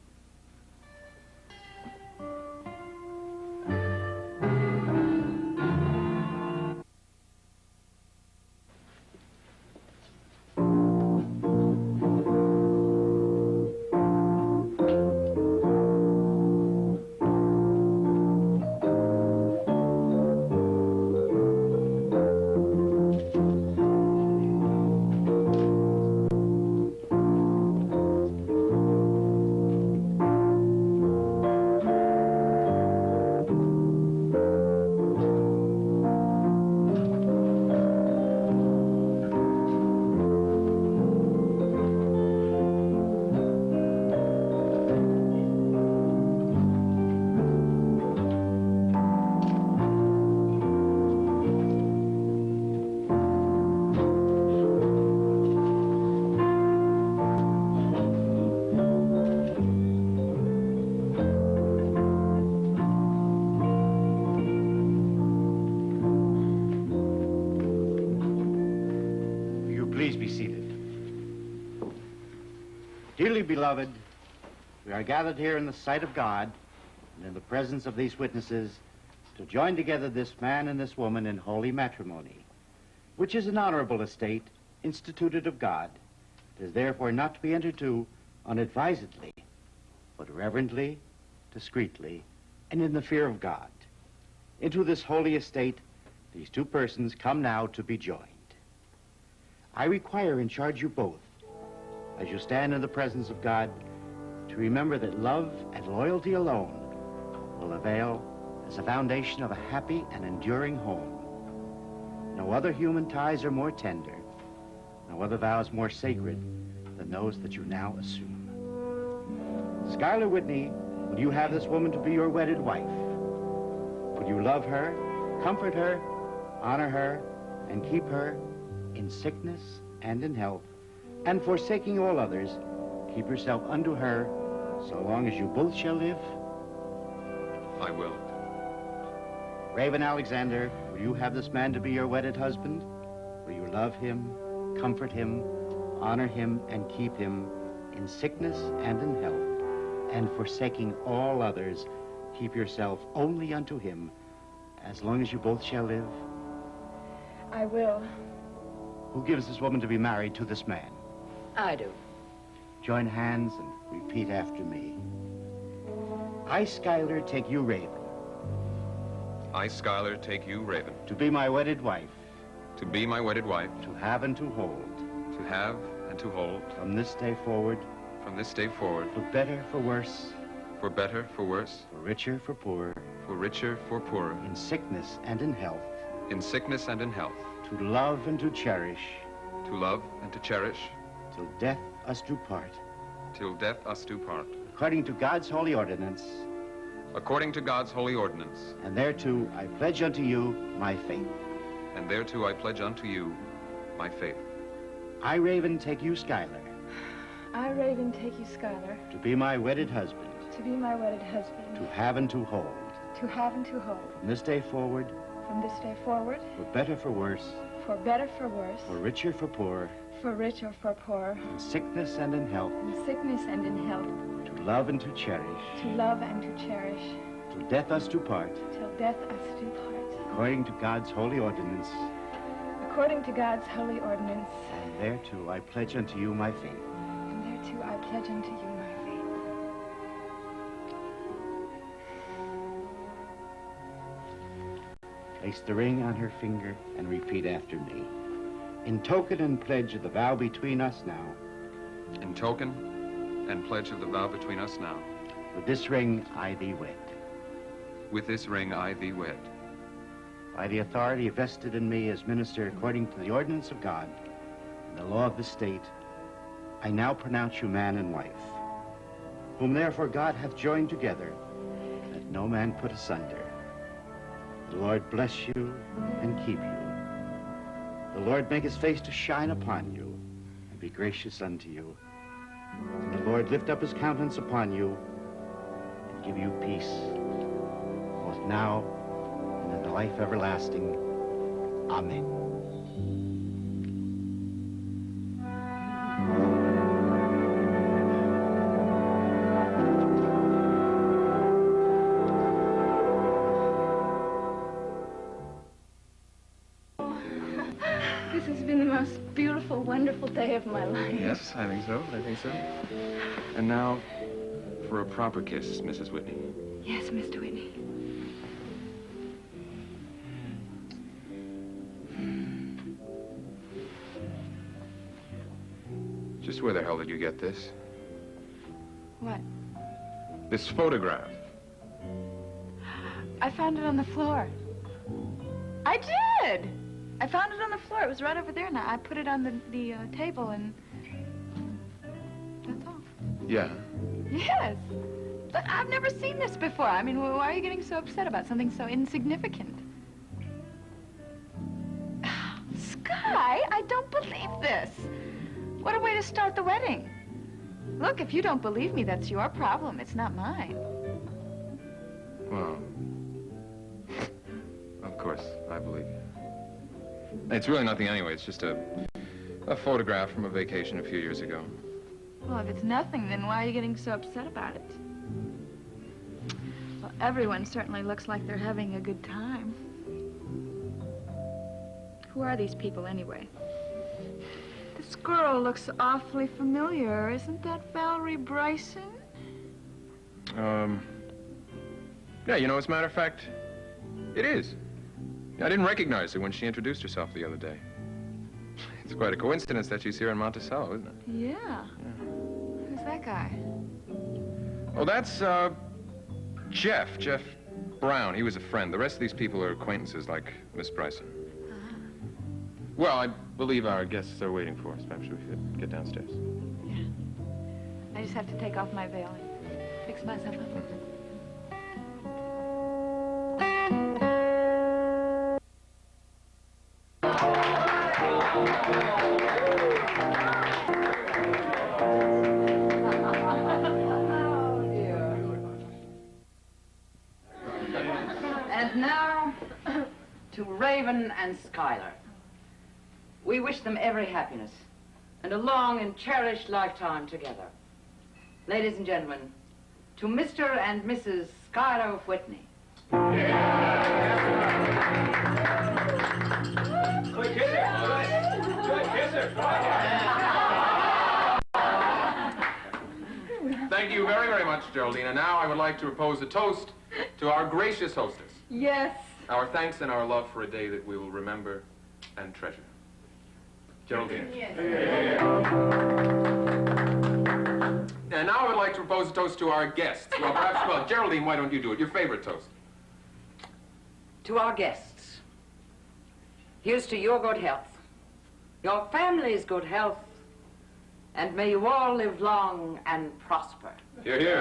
Dearly beloved, we are gathered here in the sight of God and in the presence of these witnesses to join together this man and this woman in holy matrimony, which is an honorable estate instituted of God. It is therefore not to be entered to unadvisedly, but reverently, discreetly, and in the fear of God. Into this holy estate, these two persons come now to be joined. I require and charge you both, as you stand in the presence of God, to remember that love and loyalty alone will avail as a foundation of a happy and enduring home. No other human ties are more tender, no other vows more sacred than those that you now assume. Skyler Whitney, will you have this woman to be your wedded wife? Will you love her, comfort her, honor her, and keep her in sickness and in health, and forsaking all others, keep yourself unto her, so long as you both shall live? I will. Raven Alexander, will you have this man to be your wedded husband? Will you love him, comfort him, honor him, and keep him in sickness and in health, and forsaking all others, keep yourself only unto him, as long as you both shall live? I will. Who gives this woman to be married to this man? I do. Join hands and repeat after me. I, Skyler, take you, Raven, I, Skyler, take you, Raven, to be my wedded wife, to be my wedded wife, to have and to hold, to have and to hold, from this day forward, from this day forward, for better, for worse, for better, for worse, for richer, for poorer, for richer, for poorer, in sickness and in health, in sickness and in health, to love and to cherish, to love and to cherish, till death us do part, till death us do part, according to God's holy ordinance, according to God's holy ordinance, and thereto I pledge unto you my faith. and thereto I pledge unto you my faith. I, Raven, take you, Skyler, I, Raven, take you, Skyler, to be my wedded husband, to be my wedded husband, to have and to hold, to have and to hold, from this day forward, from this day forward, for better, for worse, for better, for worse, for richer, for poorer, for rich or for poor, in sickness and in health, in sickness and in health, to love and to cherish, to love and to cherish, till death us do part, till death us do part, according to God's holy ordinance, according to God's holy ordinance, and thereto I pledge unto you my faith. and thereto I pledge unto you my faith. Place the ring on her finger and repeat after me. In token and pledge of the vow between us now, In token and pledge of the vow between us now, with this ring I thee wed. with this ring I thee wed. By the authority vested in me as minister according to the ordinance of God and the law of the state, I now pronounce you man and wife, whom therefore God hath joined together, let no man put asunder. The Lord bless you and keep you. The Lord make his face to shine upon you and be gracious unto you. And the Lord lift up his countenance upon you and give you peace, both now and in the life everlasting. Amen. This has been the most beautiful, wonderful day of my life. Yes, I think so. And now, for a proper kiss, Mrs. Whitney. Yes, Mr. Whitney. Just where the hell did you get this? What? This photograph. I found it on the floor. I did! I found it on the floor. It was right over there now. I put it on the table and that's all. Yeah. Yes. But I've never seen this before. I mean, why are you getting so upset about something so insignificant? Sky, I don't believe this. What a way to start the wedding. Look, if you don't believe me, that's your problem. It's not mine. Well, of course, I believe you. It's really nothing anyway. It's just a photograph from a vacation a few years ago. Well, if it's nothing, then why are you getting so upset about it? Well, everyone certainly looks like they're having a good time. Who are these people, anyway? This girl looks awfully familiar. Isn't that Valerie Bryson? Yeah, you know, as a matter of fact, it is. I didn't recognize her when she introduced herself the other day. It's quite a coincidence that she's here in Monticello, isn't it? Yeah. Who's that guy? Oh, that's, Jeff Brown. He was a friend. The rest of these people are acquaintances, like Miss Bryson. Well, I believe our guests are waiting for us. Perhaps we should get downstairs. Yeah. I just have to take off my veil and fix myself up. Raven and Skyler. We wish them every happiness and a long and cherished lifetime together. Ladies and gentlemen, to Mr. and Mrs. Skyler Whitney. Good kisser. Good kisser. Thank you very, very much, Geraldine. And now I would like to propose a toast to our gracious hostess. Yes. Our thanks and our love for a day that we will remember and treasure. Geraldine. Yes. And now I would like to propose a toast to our guests. Well, perhaps, well, Geraldine, why don't you do it? Your favorite toast. To our guests, here's to your good health, your family's good health, and may you all live long and prosper. Hear, hear.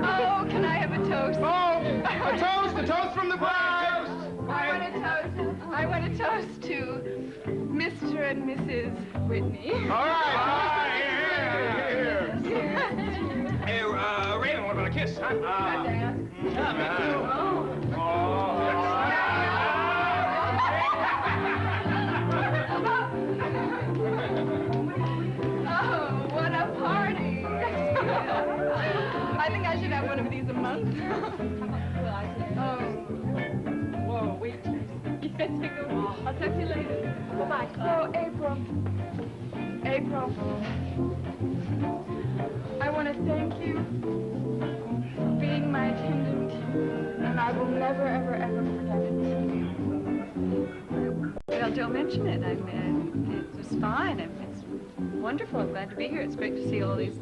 Oh, can I have a toast? Oh, a toast! A toast from the bride! I want a toast to Mr. and Mrs. Whitney. All right. Here. Hey, Raven, what about a kiss, huh? Oh, what a party. I think I should have one of these a month. Oh. Whoa, wait. I'll talk to you later. Bye-bye. Oh, April. April. I want to thank you for being my attendant, and I will never, ever, ever forget it. Well, don't mention it. I mean, it was fine. It's wonderful. I'm glad to be here. It's great to see all these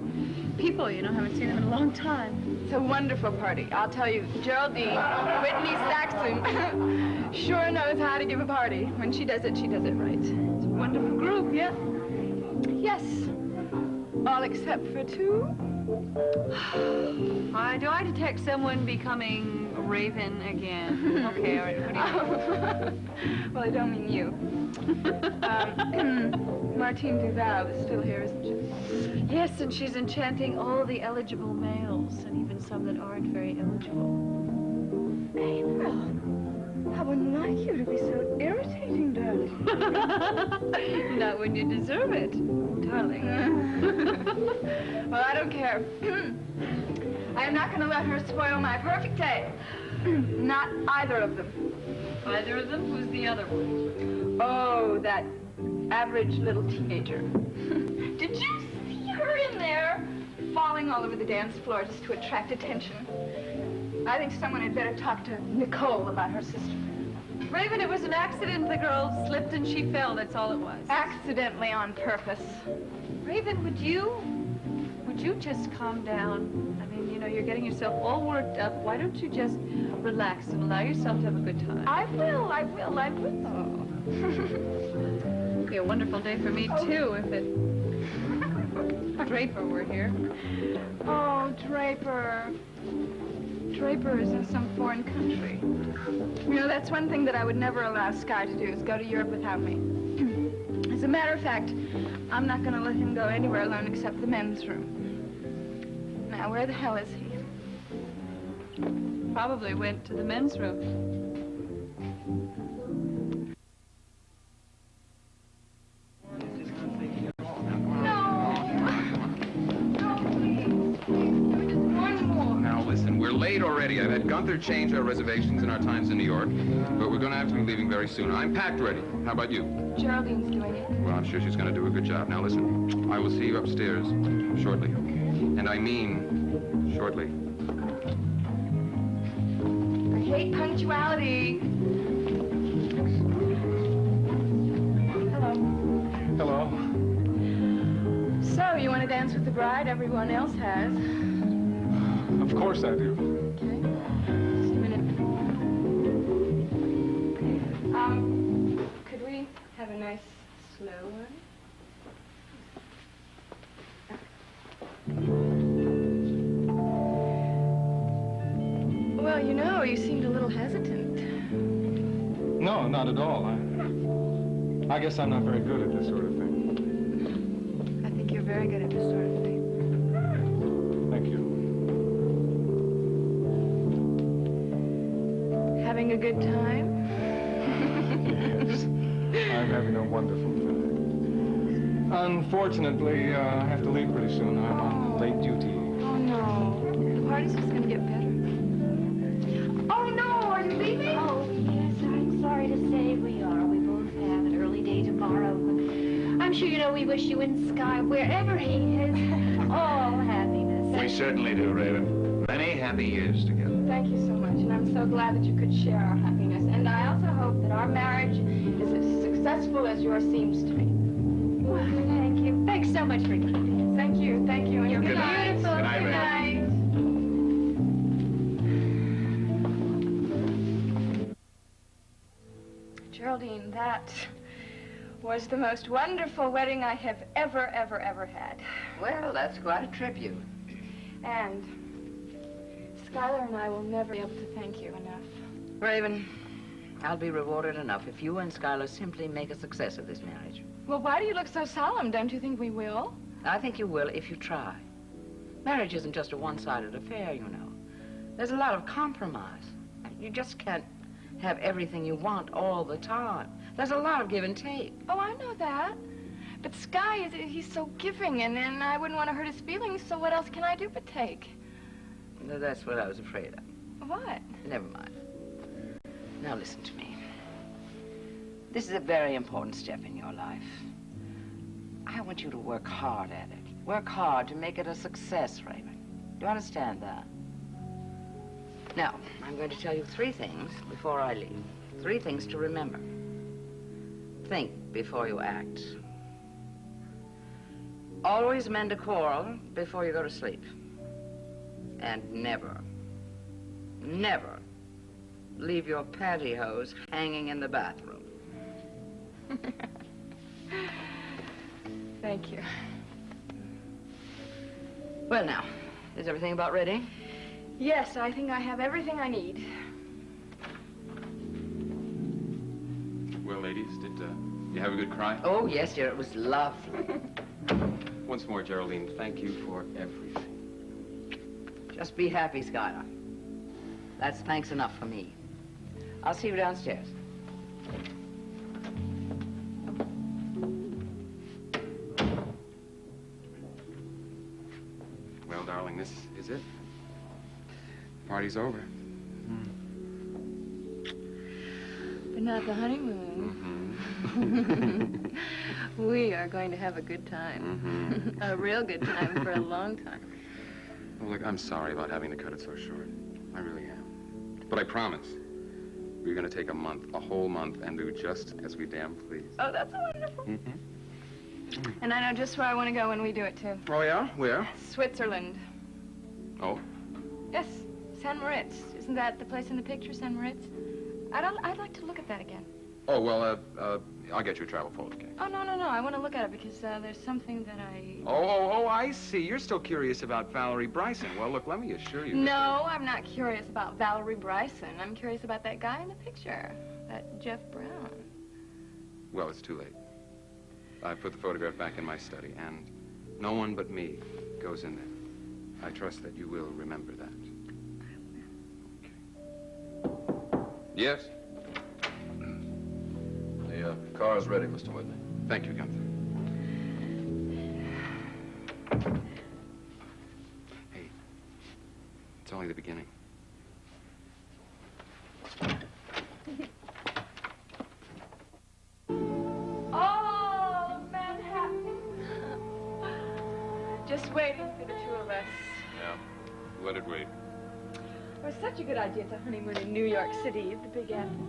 people. You know, haven't seen them in a long time. It's a wonderful party. I'll tell you, Geraldine, Whitney Saxon, sure knows how to give a party. When she does it right. It's a wonderful group, yeah. Yes. All except for two. Do I detect someone becoming a Raven again? Okay, all right. What do you Well, I don't mean you. Martine Duval is still here, isn't she? Yes, and she's enchanting all the eligible males, and even some that aren't very eligible. April, I wouldn't like you to be so irritating, darling. Not when you deserve it, darling. Well, I don't care. I am not going to let her spoil my perfect day. Not either of them. Either of them? Who's the other one? Oh, that average little teenager. Did you see her in there? Falling all over the dance floor just to attract attention. I think someone had better talk to Nicole about her sister. Raven, it was an accident. The girl slipped and she fell. That's all it was. Accidentally on purpose. Raven, would you just calm down? I mean, you know, you're getting yourself all worked up. Why don't you just relax and allow yourself to have a good time? I will. Oh. It'd be a wonderful day for me, too, if Draper were here. Oh, Draper. Draper is in some foreign country. You know, that's one thing that I would never allow Sky to do, is go to Europe without me. As a matter of fact, I'm not going to let him go anywhere alone except the men's room. Now, where the hell is he? Probably went to the men's room. Already. I've had Gunther change our reservations and our times in New York, but we're going to have to be leaving very soon. I'm packed ready. How about you? Geraldine's doing it. Well, I'm sure she's going to do a good job. Now, listen, I will see you upstairs shortly. And I mean shortly. I hate punctuality. Hello. Hello. So, you want to dance with the bride? Everyone else has. Of Of course I do. Okay. Just a minute. Could we have a nice slow one? Well, you know, you seemed a little hesitant. No, not at all. I guess I'm not very good at this sort of thing. I think you're very good at this sort of thing. Thank you. Having a good time? Yes. I'm having a wonderful time. Unfortunately, I have to leave pretty soon. I'm on late duty. Oh, no. The party's just going to get better. Oh, no! Are you leaving? Oh, yes, I'm sorry to say we are. We both have an early day tomorrow. I'm sure you know we wish you and Sky, wherever he is, all happiness. We certainly do, Raven. Many happy years together. Thank you so much, and I'm so glad that you could share our happiness. And I also hope that our marriage is as successful as yours seems to be. Well, thank you. Thanks so much for coming. Thank you, and You're good beautiful. night. Good night, Good Raven. night. Geraldine, that was the most wonderful wedding I have ever had. Well, that's quite a tribute. And Skyler and I will never be able to thank you enough. Raven, I'll be rewarded enough if you and Skyler simply make a success of this marriage. Well, why do you look so solemn? Don't you think we will? I think you will if you try. Marriage isn't just a one-sided affair, you know. There's a lot of compromise. You just can't have everything you want all the time. There's a lot of give and take. Oh, I know that. But Sky, he's so giving, and I wouldn't want to hurt his feelings, so what else can I do but take? That's what I was afraid of. What? Never mind. Now listen to me. This is a very important step in your life. I want you to work hard at it. Work hard to make it a success, Raven. Do you understand that? Now, I'm going to tell you 3 things before I leave. 3 things to remember. Think before you act. Always mend a quarrel before you go to sleep. And never, never leave your pantyhose hanging in the bathroom. Thank you. Well, now, is everything about ready? Yes, I think I have everything I need. Well, ladies, did you have a good cry? Oh, yes, dear, it was lovely. Once more, Geraldine, thank you for everything. Just be happy, Skyler. That's thanks enough for me. I'll see you downstairs. Well, darling, this is it. Party's over. But not the honeymoon. We are going to have a good time. A real good time for a long time. Well, look, I'm sorry about having to cut it so short. I really am. But I promise, we're going to take a month, a whole month, and do just as we damn please. Oh, that's wonderful. And I know just where I want to go when we do it, too. Oh, yeah? Where? Switzerland. Oh? Yes, San Moritz. Isn't that the place in the picture, San Moritz? I'd like to look at that again. Oh, well, I'll get you a travel folder, okay? Oh, no. I want to look at it because there's something that I... Oh, I see. You're still curious about Valerie Bryson. Well, look, let me assure you... No, I'm not curious about Valerie Bryson. I'm curious about that guy in the picture, that Jeff Brown. Well, it's too late. I put the photograph back in my study, and no one but me goes in there. I trust that you will remember that. Okay. Yes? The car's ready, Mr. Whitney. Thank you, Gunther. Hey, it's only the beginning. Oh, Manhattan. Just waiting for the 2 of us. Yeah, let it wait. It was such a good idea to honeymoon in New York City at the Big Apple.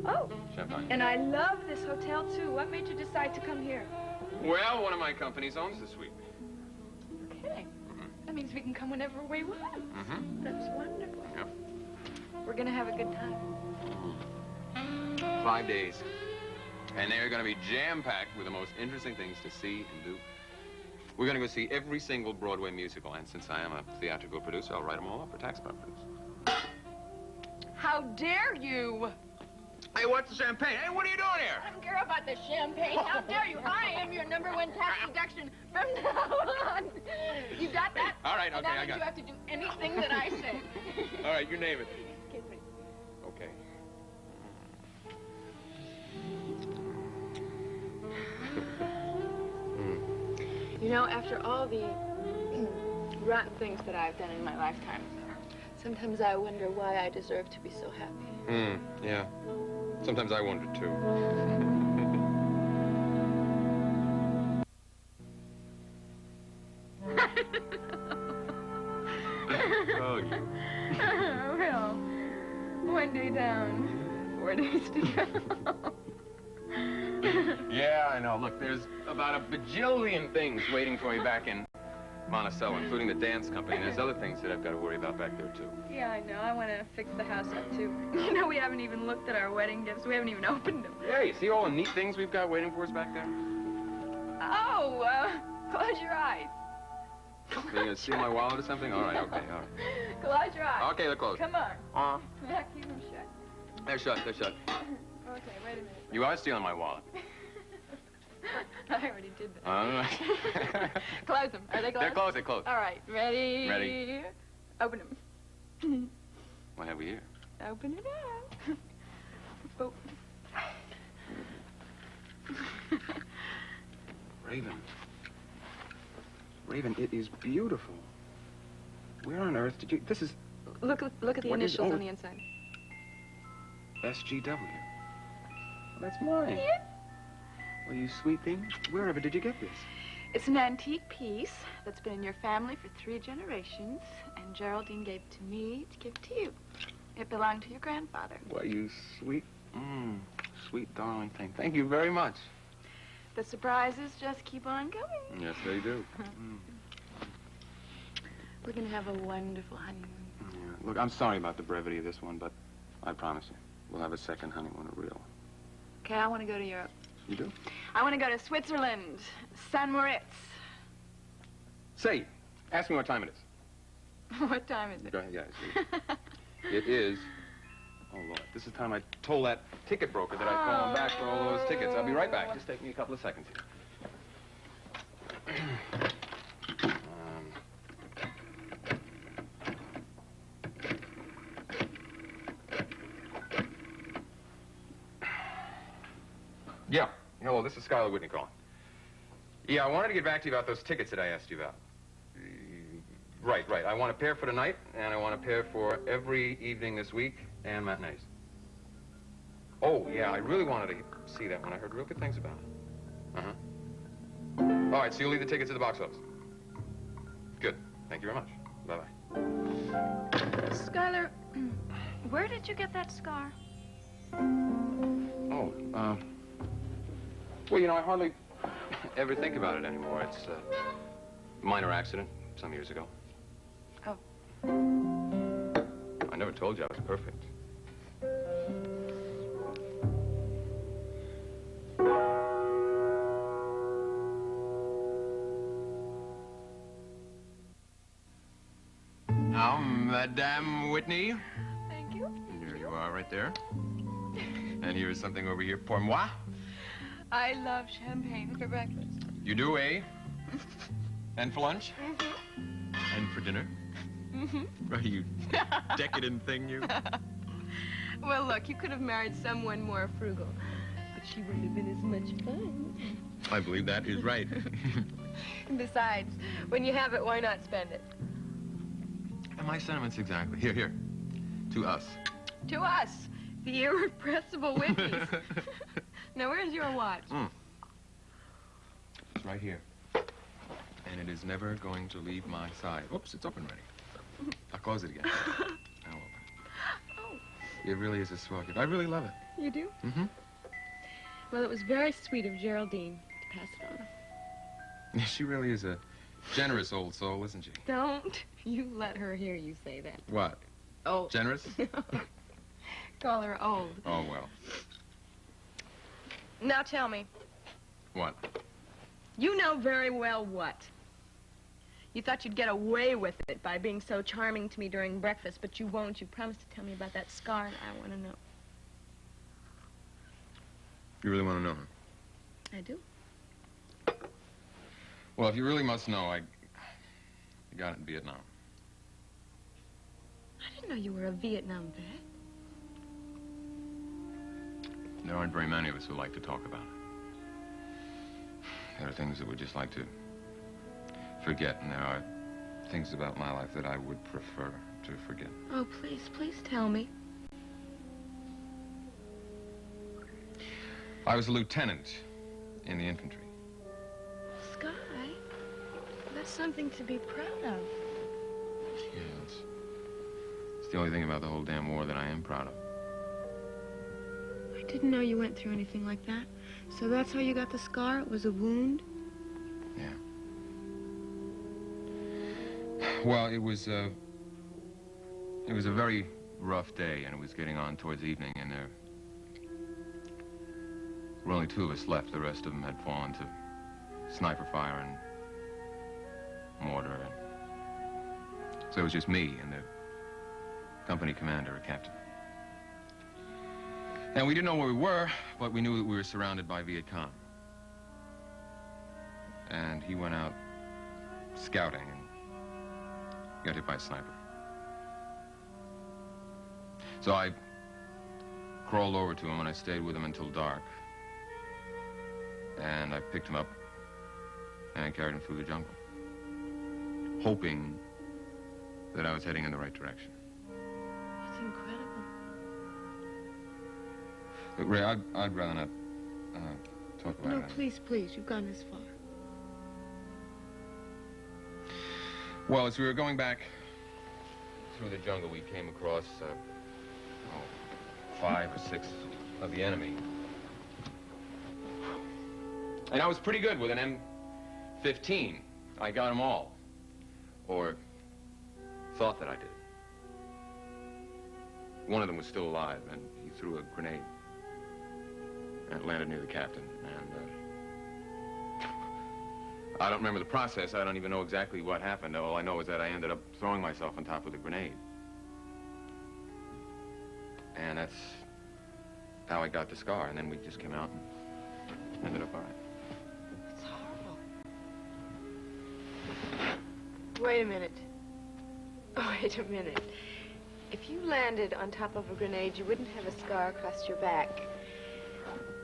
Oh, Champagne. and I love this hotel, too. What made you decide to come here? Well, one of my companies owns the suite. You're kidding. That means we can come whenever we want. Mm-hmm. That's wonderful. Yep. We're gonna have a good time. 5 days. And they're going to be jam-packed with the most interesting things to see and do. We're going to go see every single Broadway musical, and since I am a theatrical producer, I'll write them all up for tax purposes. How dare you? Hey, what's the champagne? Hey, what are you doing here? I don't care about the champagne. How dare you? I am your #1 tax deduction from now on. You got that? All right, okay, that I means got you have to do anything that I say. All right, you name it. Okay. You know, after all the rotten things that I've done in my lifetime, sometimes I wonder why I deserve to be so happy. Yeah. Sometimes I wonder, too. Oh, you. Well, 1 day down, 4 days to go. Yeah, I know. Look, there's about a bajillion things waiting for me back in Monticello, including the dance company. And there's other things that I've got to worry about back there, too. Yeah, I know. I want to fix the house up, too. You know, we haven't even looked at our wedding gifts. We haven't even opened them. Yeah, you see all the neat things we've got waiting for us back there? Oh, close your eyes. Are you going to steal my wallet or something? All right, okay, all right. Close your eyes. Okay, they're closed. Come on. Yeah, keep them shut. They're shut, they're shut. Okay, wait a minute. You are stealing my wallet. I already did that. All right. Close them. Are they closed? They're closed, they're closed. All right, ready? Ready. Open them. What have we here? Open it up. Oh. Raven. Raven, it is beautiful. Where on earth did you... This is... Look at the What is- initials oh. on the inside. SGW. That's mine. Yeah. Well, you sweet thing. Wherever did you get this? It's an antique piece that's been in your family for 3 generations, and Geraldine gave it to me to give to you. It belonged to your grandfather. Why, you sweet, sweet darling thing. Thank you very much. The surprises just keep on going. Yes, they do. We're gonna have a wonderful honeymoon. Yeah. Look, I'm sorry about the brevity of this one, but I promise you, we'll have a second honeymoon, a real one. Okay, I want to go to Europe. You do? I want to go to Switzerland, San Moritz. Say, ask me what time it is. What time is it? Go ahead, yeah. It is... Oh, Lord, this is the time I told that ticket broker that I'd call him back for all those tickets. I'll be right back. Just take me a couple of seconds here. Yeah. Hello, this is Skyler Whitney calling. Yeah, I wanted to get back to you about those tickets that I asked you about. Right. I want a pair for tonight, and I want a pair for every evening this week and matinees. Oh, yeah, I really wanted to see that one. I heard real good things about it. Uh-huh. All right, so you'll leave the tickets at the box office. Good. Thank you very much. Bye-bye. Skyler, where did you get that scar? Oh, well, you know, I hardly ever think about it anymore. It's a minor accident some years ago. Oh. I never told you I was perfect. Now, Madame Whitney. Thank you. Here you are, right there. And here's something over here pour moi. I love champagne for breakfast. You do, eh? And for lunch? Mm-hmm. And for dinner? Mm-hmm. Are you decadent thing, you? Well, look, you could have married someone more frugal, but she wouldn't have been as much fun. I believe that is right. And besides, when you have it, why not spend it? And my sentiments exactly. Here. To us. To us, the irrepressible Whitneys. Now, where's your watch? It's right here. And it is never going to leave my side. Oops, it's open already. I'll close it again. Now open. Oh. It really is a swell gift. I really love it. You do? Mm-hmm. Well, it was very sweet of Geraldine to pass it on. She really is a Generous old soul, isn't she? Don't you let her hear you say that. What? Oh. Generous? Call her old. Oh, well. Now tell me. What? You know very well what. You thought you'd get away with it by being so charming to me during breakfast, but you won't. You promised to tell me about that scar, and I want to know. You really want to know, huh? I do. Well, if you really must know, I got it in Vietnam. I didn't know you were a Vietnam vet. There aren't very many of us who like to talk about it. There are things that we just like to forget, and there are things about my life that I would prefer to forget. Oh, please tell me. I was a lieutenant in the infantry. Sky, that's something to be proud of. Yes. It's the only thing about the whole damn war that I am proud of. I didn't know you went through anything like that. So that's how you got the scar? It was a wound? Yeah. Well, it was a very rough day, and it was getting on towards evening, and there were only 2 of us left. The rest of them had fallen to sniper fire and mortar, and so it was just me and the company commander or captain. And we didn't know where we were, but we knew that we were surrounded by Viet Cong. And he went out scouting and got hit by a sniper. So I crawled over to him and I stayed with him until dark. And I picked him up and I carried him through the jungle, hoping that I was heading in the right direction. That's incredible. Look, Ray, I'd rather not talk about it. No, please, you've gone this far. Well, as we were going back through the jungle, we came across 5 or 6 of the enemy. And I was pretty good with an M15. I got them all. Or thought that I did. One of them was still alive, and he threw a grenade. And it landed near the captain, and I don't remember the process. I don't even know exactly what happened. All I know is that I ended up throwing myself on top of the grenade. And that's how I got the scar, and then we just came out and ended up all right. It's horrible. Wait a minute. Wait a minute. If you landed on top of a grenade, you wouldn't have a scar across your back.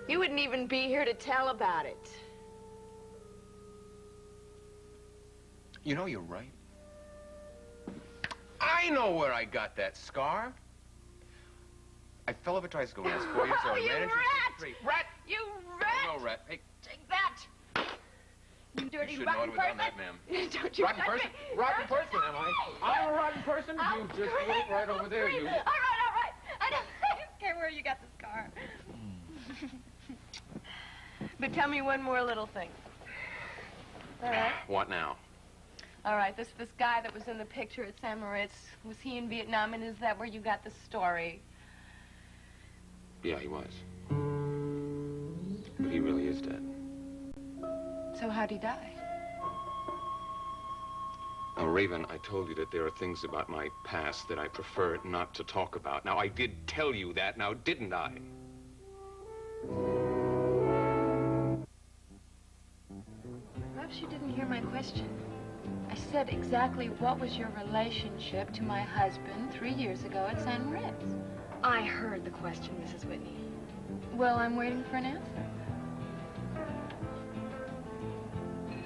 You wouldn't even be here to tell about it. You know, you're right. I know where I got that scar. I fell off a tricycle when I was 4 years old. You Ran into a rat! tree. Rat! You rat! No, rat. Hey, Take that! You dirty you shouldn't rotten ought to have person! done that, ma'am. Don't you Rotten touch person? me. Rotten Don't person, am I? I'm a rotten person? You just wait right over there, you. All right. I don't care where you got the scar. But tell me one more little thing. All right? What now? All right, this guy that was in the picture at San Moritz, was he in Vietnam, and is that where you got the story? Yeah, he was. But he really is dead. So how'd he die? Now, Raven, I told you that there are things about my past that I prefer not to talk about. Now, I did tell you that, now, didn't I? Perhaps you didn't hear my question. I said exactly what was your relationship to my husband 3 years ago at San Moritz. I heard the question, Mrs. Whitney. Well, I'm waiting for an answer.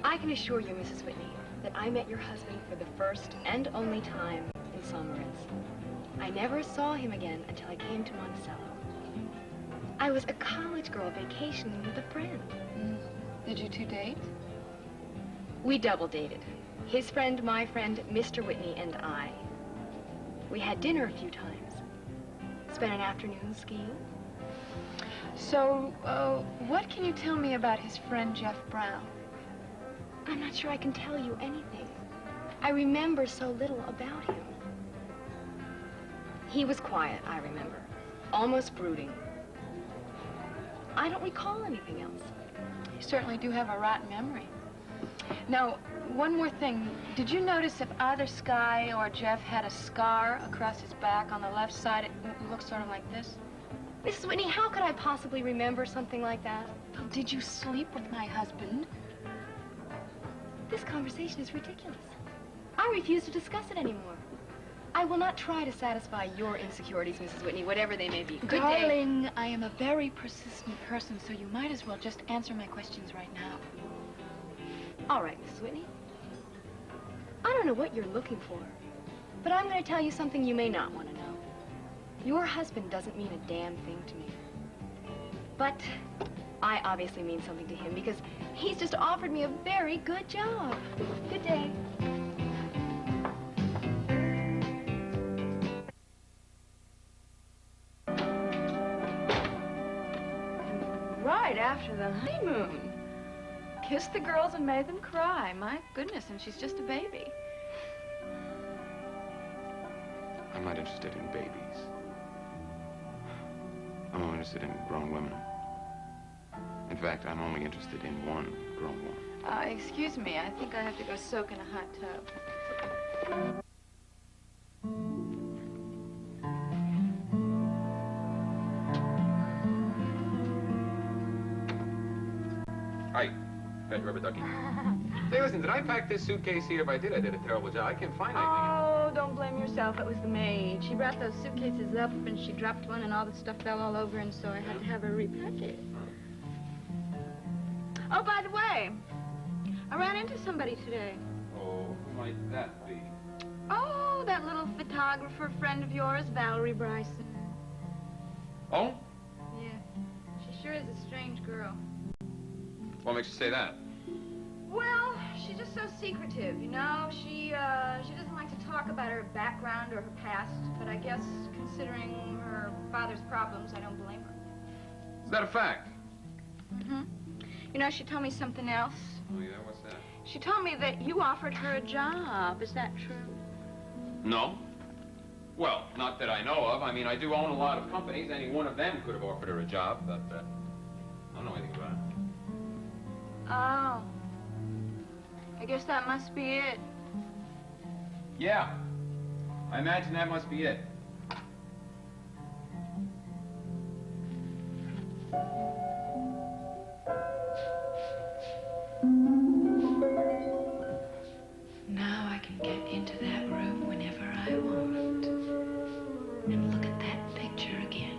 I can assure you, Mrs. Whitney, that I met your husband for the first and only time in San Moritz. I never saw him again until I came to Monticello. I was a college girl vacationing with a friend. Did you 2 date? We double dated. His friend, my friend, Mr. Whitney, and I. We had dinner a few times. Spent an afternoon skiing. So, what can you tell me about his friend, Jeff Brown? I'm not sure I can tell you anything. I remember so little about him. He was quiet, I remember. Almost brooding. I don't recall anything else. You certainly do have a rotten memory. Now, one more thing. Did you notice if either Sky or Jeff had a scar across his back on the left side? It looks sort of like this. Mrs. Whitney, how could I possibly remember something like that? Well, did you sleep with my husband? This conversation is ridiculous. I refuse to discuss it anymore. I will not try to satisfy your insecurities, Mrs. Whitney, whatever they may be. Good day. Darling, I am a very persistent person, so you might as well just answer my questions right now. All right, Mrs. Whitney. I don't know what you're looking for, but I'm going to tell you something you may not want to know. Your husband doesn't mean a damn thing to me. But I obviously mean something to him because he's just offered me a very good job. Good day. Right after the honeymoon. Kissed the girls and made them cry. My goodness, and she's just a baby. I'm not interested in babies. I'm only interested in grown women. In fact, I'm only interested in one grown woman. Excuse me, I think I have to go soak in a hot tub. Hi. Fat rubber ducky. Say, listen, did I pack this suitcase here? If I did a terrible job. I can't find anything. Oh, don't blame yourself. It was the maid. She brought those suitcases up and she dropped one and all the stuff fell all over and so I had to have her repack it. Oh, by the way, I ran into somebody today. Oh, who might that be? Oh, that little photographer friend of yours, Valerie Bryson. Oh? Yeah, she sure is a strange girl. What makes you say that? Well, she's just so secretive, you know? She doesn't like to talk about her background or her past, but I guess considering her father's problems, I don't blame her. Is that a fact? Mm-hmm. You know, she told me something else. Oh, yeah? What's that? She told me that you offered her a job. Is that true? No. Well, not that I know of. I mean, I do own a lot of companies. Any one of them could have offered her a job, but I don't know anything about it. Oh. I guess that must be it. Yeah. I imagine that must be it. Now I can get into that room whenever I want. And look at that picture again.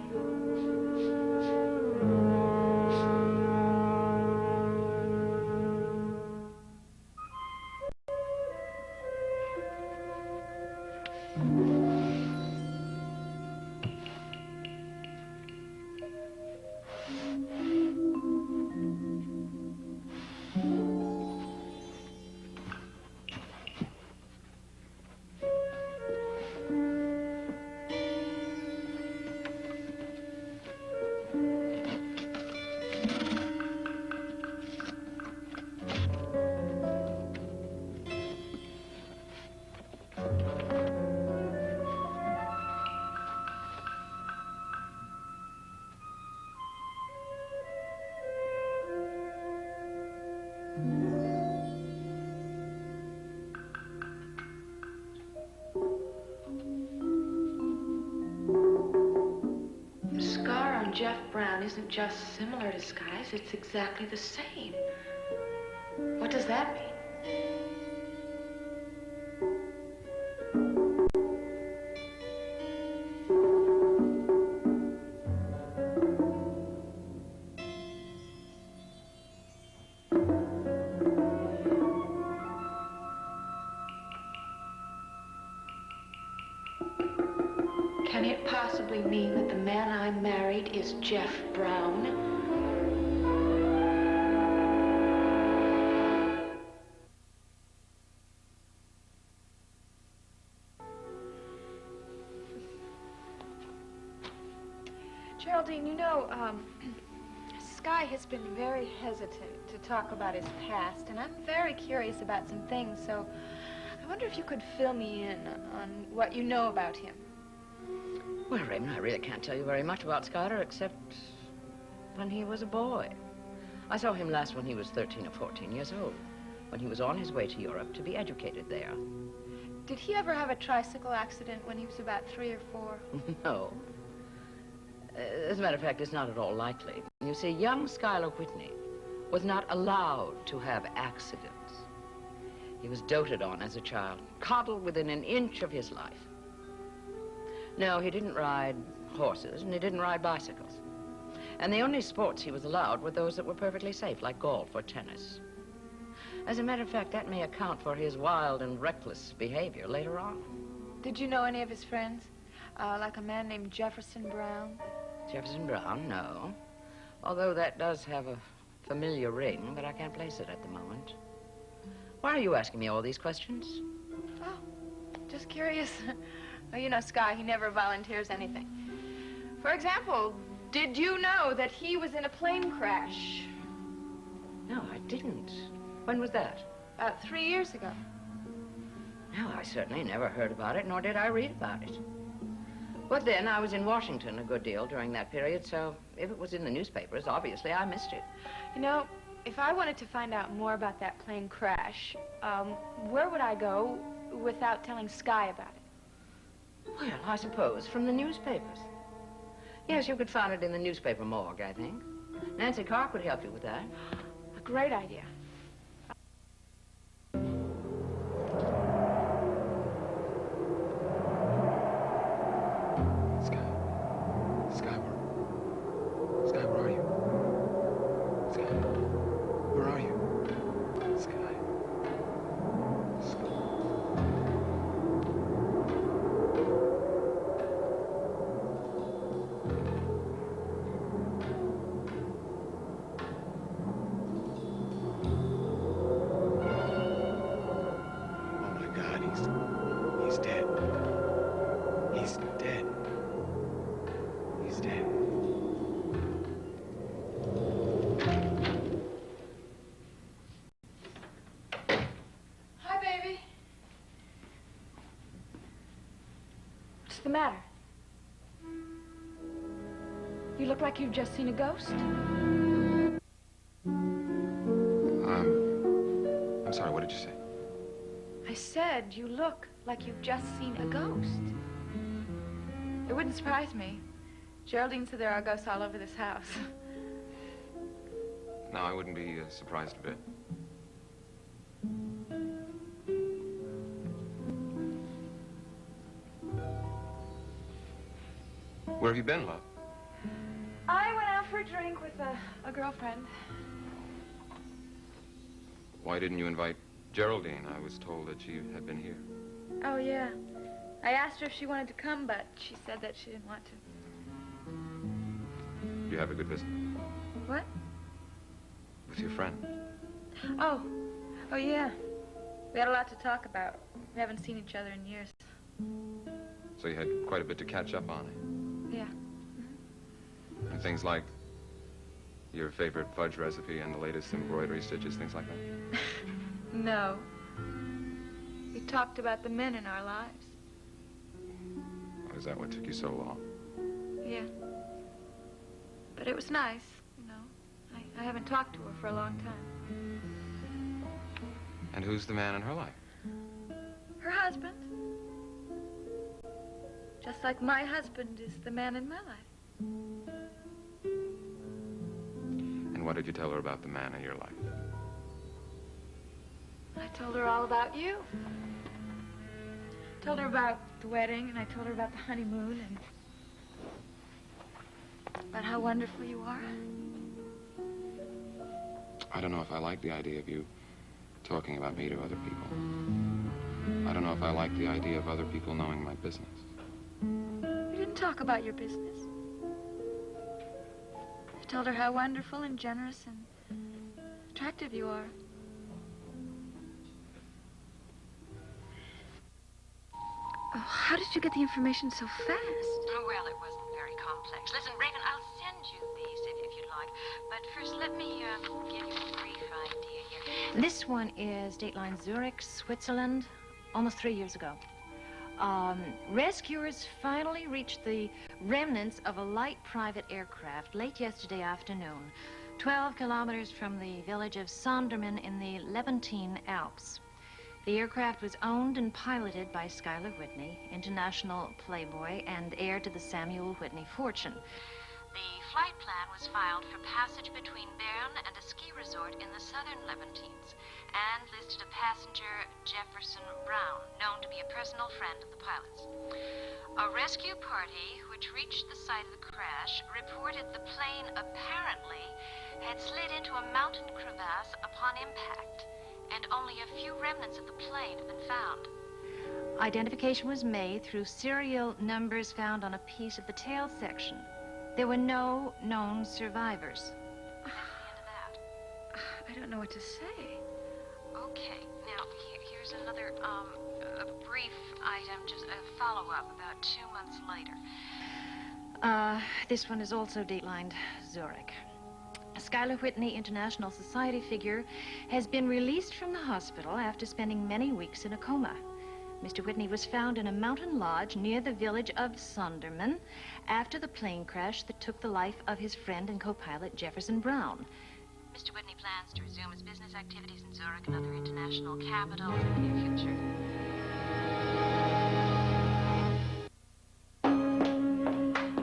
Jeff Brown isn't just similar to Sky's, it's exactly the same. What does that mean? Can it possibly mean that the man I married is Jeff Brown? Geraldine, you know, Sky has been very hesitant to talk about his past, and I'm very curious about some things, so I wonder if you could fill me in on what you know about him. Well, Raymond, I really can't tell you very much about Skyler, except when he was a boy. I saw him last when he was 13 or 14 years old, when he was on his way to Europe to be educated there. Did he ever have a tricycle accident when he was about 3 or 4? No. As a matter of fact, it's not at all likely. You see, young Skyler Whitney was not allowed to have accidents. He was doted on as a child, coddled within an inch of his life. No, he didn't ride horses, and he didn't ride bicycles. And the only sports he was allowed were those that were perfectly safe, like golf or tennis. As a matter of fact, that may account for his wild and reckless behavior later on. Did you know any of his friends? Like a man named Jefferson Brown? Jefferson Brown, no. Although that does have a familiar ring, but I can't place it at the moment. Why are you asking me all these questions? Oh, just curious. Well, you know, Sky, he never volunteers anything. For example, did you know that he was in a plane crash? No, I didn't. When was that? About 3 years ago. No, I certainly never heard about it, nor did I read about it. But then, I was in Washington a good deal during that period, so if it was in the newspapers, obviously I missed it. You know, if I wanted to find out more about that plane crash, where would I go without telling Sky about it? Well, I suppose from the newspapers. Yes, you could find it in the newspaper morgue, I think. Nancy Carr could help you with that. A great idea. What's the matter? You look like you've just seen a ghost. I'm sorry, what did you say? I said you look like you've just seen a ghost. It wouldn't surprise me. Geraldine said there are ghosts all over this house. No, I wouldn't be surprised a bit. Where have you been, love? I went out for a drink with a girlfriend. Why didn't you invite Geraldine? I was told that she had been here. Oh, yeah. I asked her if she wanted to come, but she said that she didn't want to. Do you have a good visit? What? With your friend? Oh, yeah. We had a lot to talk about. We haven't seen each other in years. So you had quite a bit to catch up on, eh? Yeah. And things like your favorite fudge recipe and the latest embroidery stitches, things like that? No. We talked about the men in our lives. Oh, is that what took you so long? Yeah. But it was nice, you know. I haven't talked to her for a long time. And who's the man in her life? Her husband. Just like my husband is the man in my life. And what did you tell her about the man in your life? I told her all about you. Told her about the wedding, and I told her about the honeymoon, and about how wonderful you are. I don't know if I like the idea of you talking about me to other people. I don't know if I like the idea of other people knowing my business. You didn't talk about your business. You told her how wonderful and generous and attractive you are. Oh, how did you get the information so fast? Oh, well, it wasn't very complex. Listen, Raven, I'll send you these if you like. But but first let me give you a brief idea here. This one is Dateline Zurich, Switzerland, almost 3 years ago. Rescuers finally reached the remnants of a light private aircraft late yesterday afternoon, 12 kilometers from the village of Sondermann in the Levantine Alps. The aircraft was owned and piloted by Skyler Whitney, international playboy and heir to the Samuel Whitney fortune. The flight plan was filed for passage between Bern and a ski resort in the southern Levantines, and listed a passenger, Jefferson Brown, known to be a personal friend of the pilot's. A rescue party, which reached the site of the crash, reported the plane apparently had slid into a mountain crevasse upon impact, and only a few remnants of the plane have been found. Identification was made through serial numbers found on a piece of the tail section. There were no known survivors. That's the end of that. I don't know what to say. Okay, now here's another a brief item, just a follow-up about 2 months later. This one is also datelined Zurich. A Skyler Whitney International Society figure has been released from the hospital after spending many weeks in a coma. Mr. Whitney was found in a mountain lodge near the village of Sondermann after the plane crash that took the life of his friend and co-pilot Jefferson Brown. Mr. Whitney plans to resume his business activities in Zurich and other international capitals in the near future.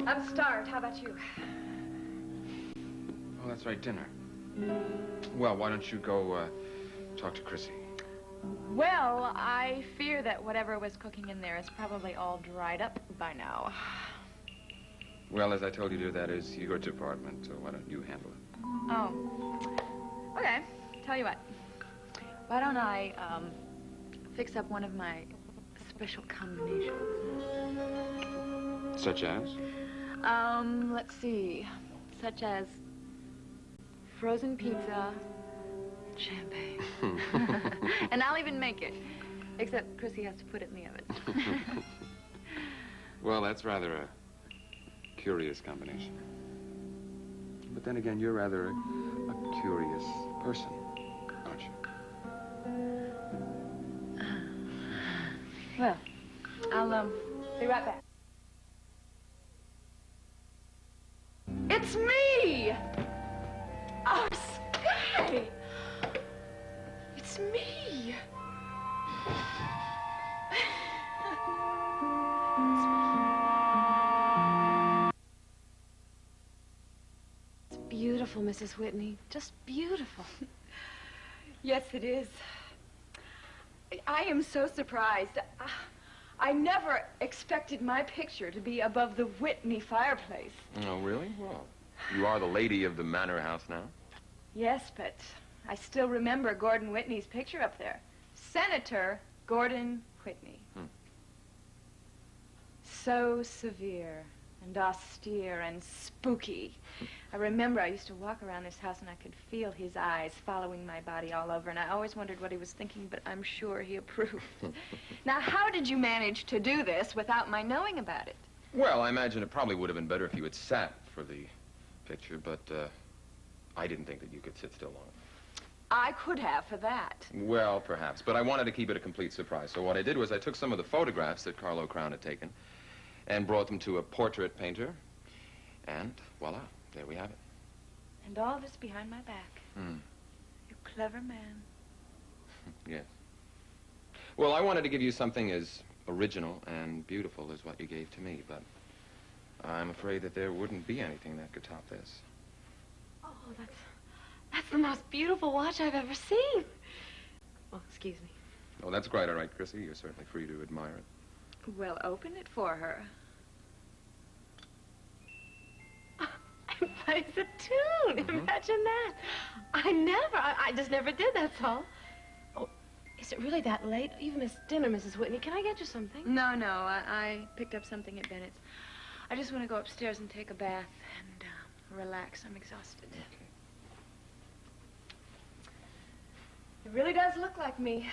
I'm starved. How about you? Oh, that's right, dinner. Well, why don't you go talk to Chrissy? Well, I fear that whatever was cooking in there is probably all dried up by now. Well, as I told you to, that is your department, so why don't you handle it? Oh. Okay. Tell you what. Why don't I, fix up one of my special combinations? Such as? Let's see. Such as frozen pizza, champagne. And I'll even make it. Except Chrissy has to put it in the oven. Well, that's rather a curious combination. But then again, you're rather a curious person, aren't you? Well, I'll, be right back. It's me! Oh, Sky! It's me! It's beautiful, Mrs. Whitney. Just beautiful. Yes, it is. I am so surprised. I never expected my picture to be above the Whitney fireplace. Oh, really? Well, you are the lady of the manor house now. Yes, but I still remember Gordon Whitney's picture up there. Senator Gordon Whitney. So severe and austere and spooky. I remember I used to walk around this house and I could feel his eyes following my body all over, and I always wondered what he was thinking, but I'm sure he approved. Now, how did you manage to do this without my knowing about it? Well, I imagine it probably would have been better if you had sat for the picture, but I didn't think that you could sit still long enough. I could have for that. Well, perhaps, but I wanted to keep it a complete surprise. So what I did was I took some of the photographs that Carlo Crown had taken and brought them to a portrait painter, and voila, there we have it. And all this behind my back. You clever man. Yes. Well, I wanted to give you something as original and beautiful as what you gave to me, but I'm afraid that there wouldn't be anything that could top this. Oh, that's the most beautiful watch I've ever seen. Oh, excuse me. Oh, that's quite all right, Chrissy. You're certainly free to admire it. Well, open it for her. It plays a tune. Imagine that. I just never did, that's all. Oh, is it really that late? You've missed dinner, Mrs. Whitney. Can I get you something? No, I picked up something at Bennett's. I just want to go upstairs and take a bath and relax. I'm exhausted. Okay. It really does look like me.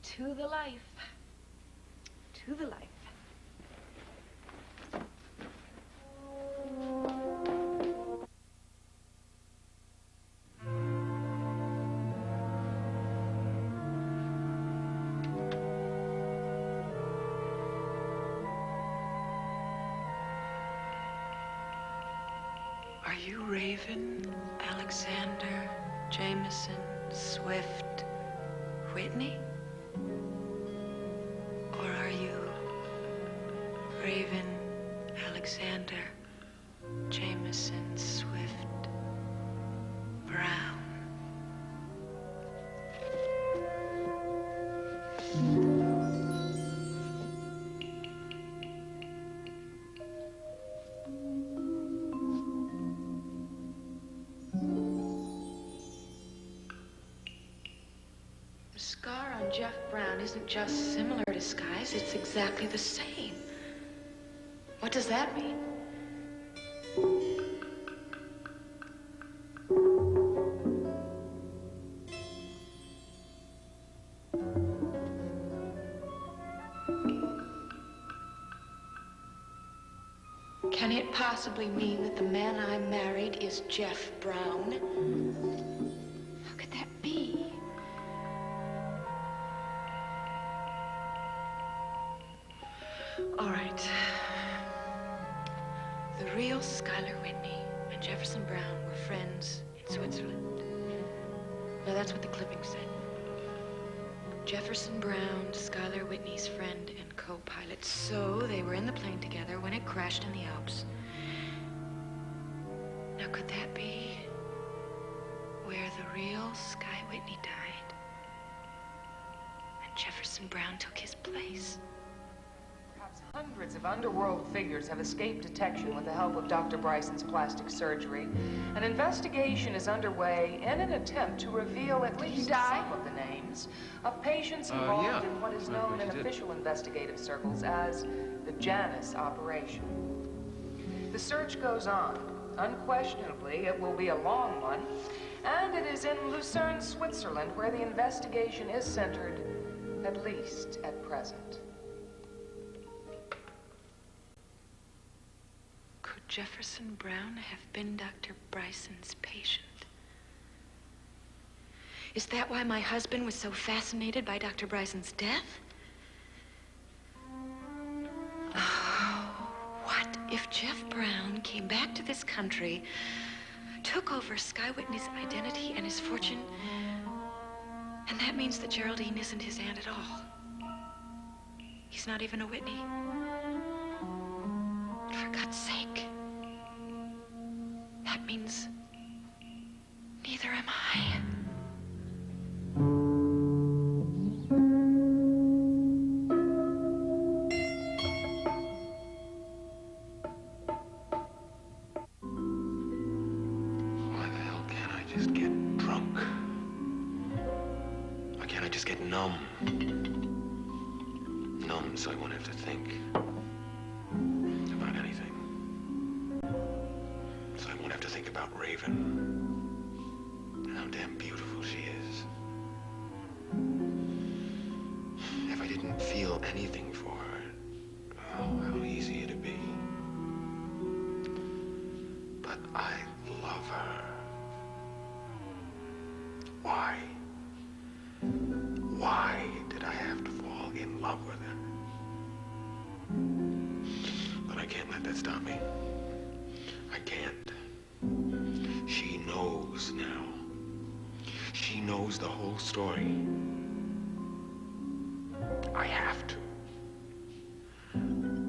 To the life. To the life. you Raven, Alexander, Jameson, Swift, Whitney? Or are you Raven, Alexander, Jameson, Swift, Brown? The scar on Jeff Brown isn't just similar to Sky's, it's exactly the same. What does that mean? Can it possibly mean that the man I married is Jeff Brown? How could that be? All right. The real Skyler Whitney and Jefferson Brown were friends in Switzerland. Now, that's what the clipping said. Jefferson Brown, Skyler Whitney's friend and co-pilot. So they were in the plane together when it crashed in the Alps. Now, could that be where the real Sky Whitney died and Jefferson Brown took his place? Perhaps hundreds of underworld figures have escaped detection with the help of Dr. Bryson's plastic surgery. An investigation is underway in an attempt to reveal at least some of the names of patients involved in what is known in official investigative circles as the Janus operation. The search goes on. Unquestionably, it will be a long one, and it is in Lucerne, Switzerland, where the investigation is centered, at least at present. Could Jefferson Brown have been Dr. Bryson's patient? Is that why my husband was so fascinated by Dr. Bryson's death? Oh, what if Jeff Brown came back to this country, took over Sky Whitney's identity and his fortune, and that means that Geraldine isn't his aunt at all? He's not even a Whitney. For God's sake. That means neither am I. Why the hell can't I just get drunk? Why can't I just get numb? Numb so I won't have to think about anything. So I won't have to think about Raven and how damn beautiful she is. If I didn't feel anything for her, oh, how easy it'd be. But I love her. Why? Why did I have to fall in love with her? But I can't let that stop me. I can't. She knows now. She knows the whole story. I have to.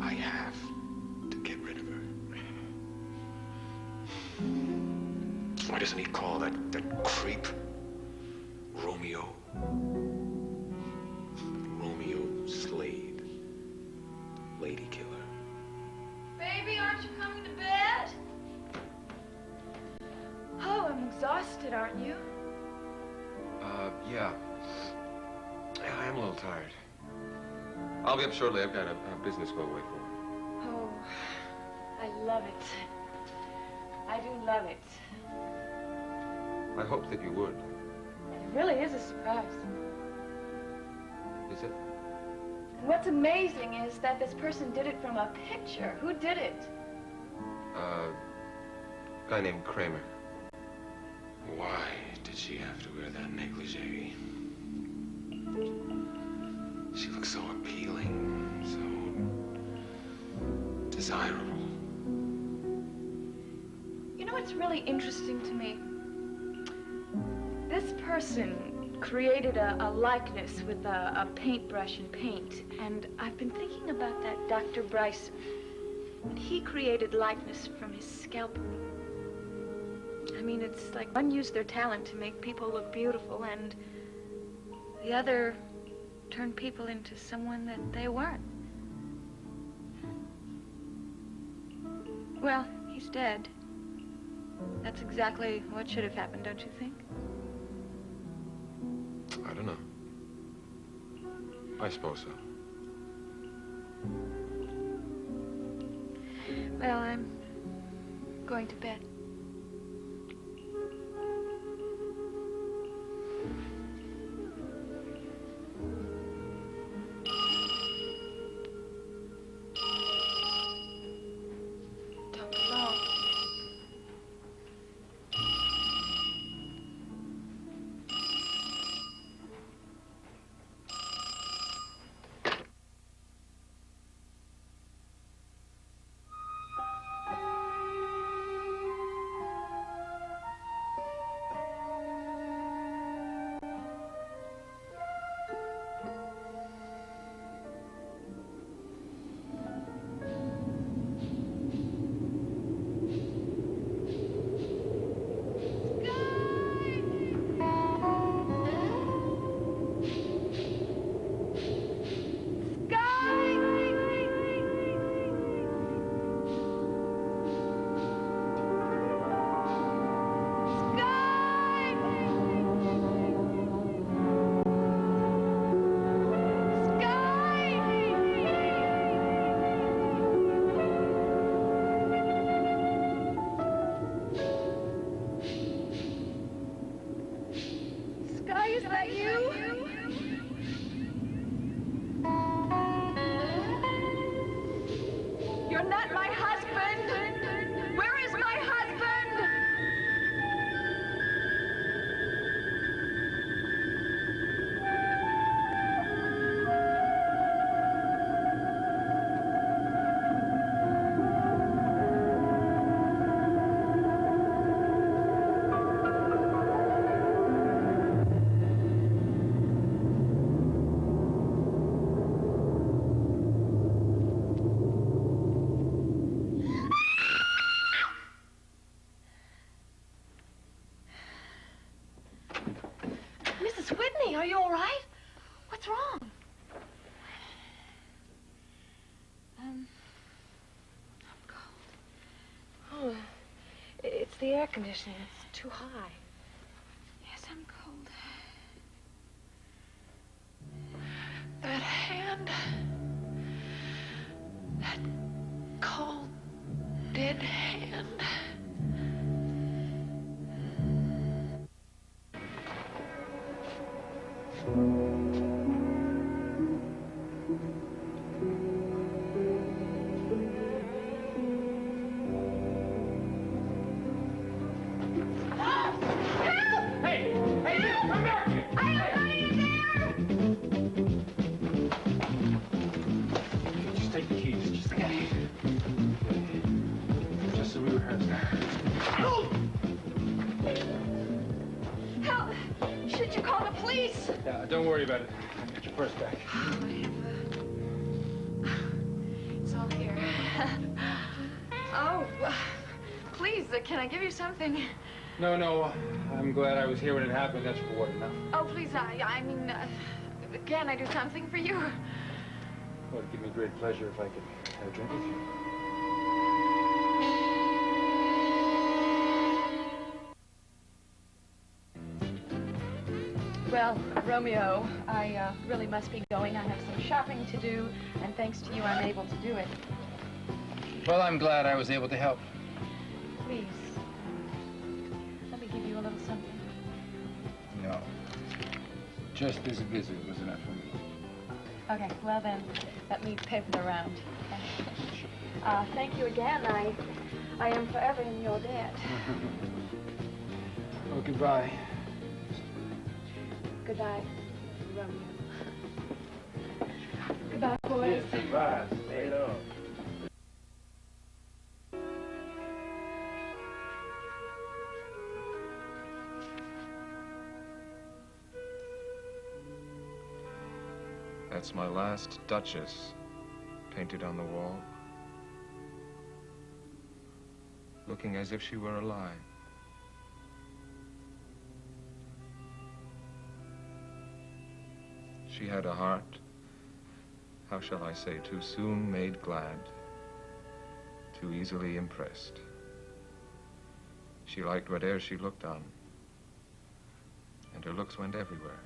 I have to get rid of her. Why doesn't he call that creep Romeo? Romeo Slade. Lady killer. Baby, aren't you coming to bed? Oh, I'm exhausted, aren't you? Yeah. Yeah, I am a little tired. I'll be up shortly. I've got a business call to wait for. Oh, I love it. I do love it. I hoped that you would. It really is a surprise. Is it? And what's amazing is that this person did it from a picture. Who did it? Guy named Kramer. Why did she have to wear that negligee? She looks so appealing, so desirable. You know, what's really interesting to me? This person created a likeness with a paintbrush and paint, and I've been thinking about that Dr. Bryson. He created likeness from his scalpel. I mean, it's like one used their talent to make people look beautiful, and the other turned people into someone that they weren't. Well, he's dead. That's exactly what should have happened, don't you think? I don't know. I suppose so. Well, I'm going to bed. Don't be long. Is that you? You're not my husband. Where is my husband? Mrs. Whitney, are you all right? What's wrong? I'm cold. Oh, it's the air conditioning. It's too high. Yes, I'm cold. That hand. That cold, dead hand. Just take the keys. Just take it. Just so we rehearsed. Help! Should you call the police? Yeah, don't worry about it. I'll get your purse back. It's all here. Oh, please, can I give you something? No, I'm glad I was here when it happened. That's for what enough. Oh, please, I mean, can I do something for you? Well, it'd give me great pleasure if I could have a drink with you. Well, Romeo, I really must be going. I have some shopping to do, and thanks to you, I'm able to do it. Well, I'm glad I was able to help. Please, let me give you a little something. No. Just as a visit was enough for me. Okay, well then, let me pay for the round. Thank you again. I am forever in your debt. Oh, goodbye. Goodbye, Romeo. Goodbye, boys. Yes, goodbye. Stay low. That's my last Duchess painted on the wall, looking as if she were alive. She had a heart, how shall I say, too soon made glad, too easily impressed. She liked whate'er she looked on, and her looks went everywhere.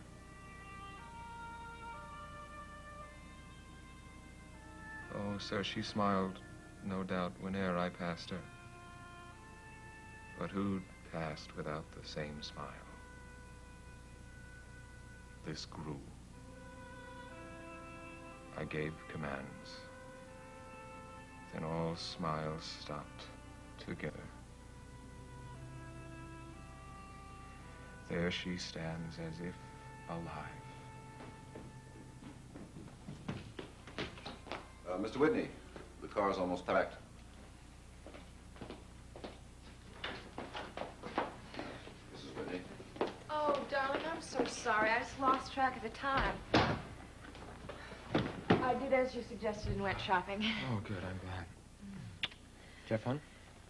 Oh, sir, she smiled, no doubt, whene'er I passed her. But who passed without the same smile? This grew. I gave commands. Then all smiles stopped together. There she stands as if alive. Mr. Whitney, the car's almost packed. Mrs. Whitney. Oh, darling, I'm so sorry. I just lost track of the time. I did as you suggested and went shopping. Oh, good, I'm glad. Jeff home?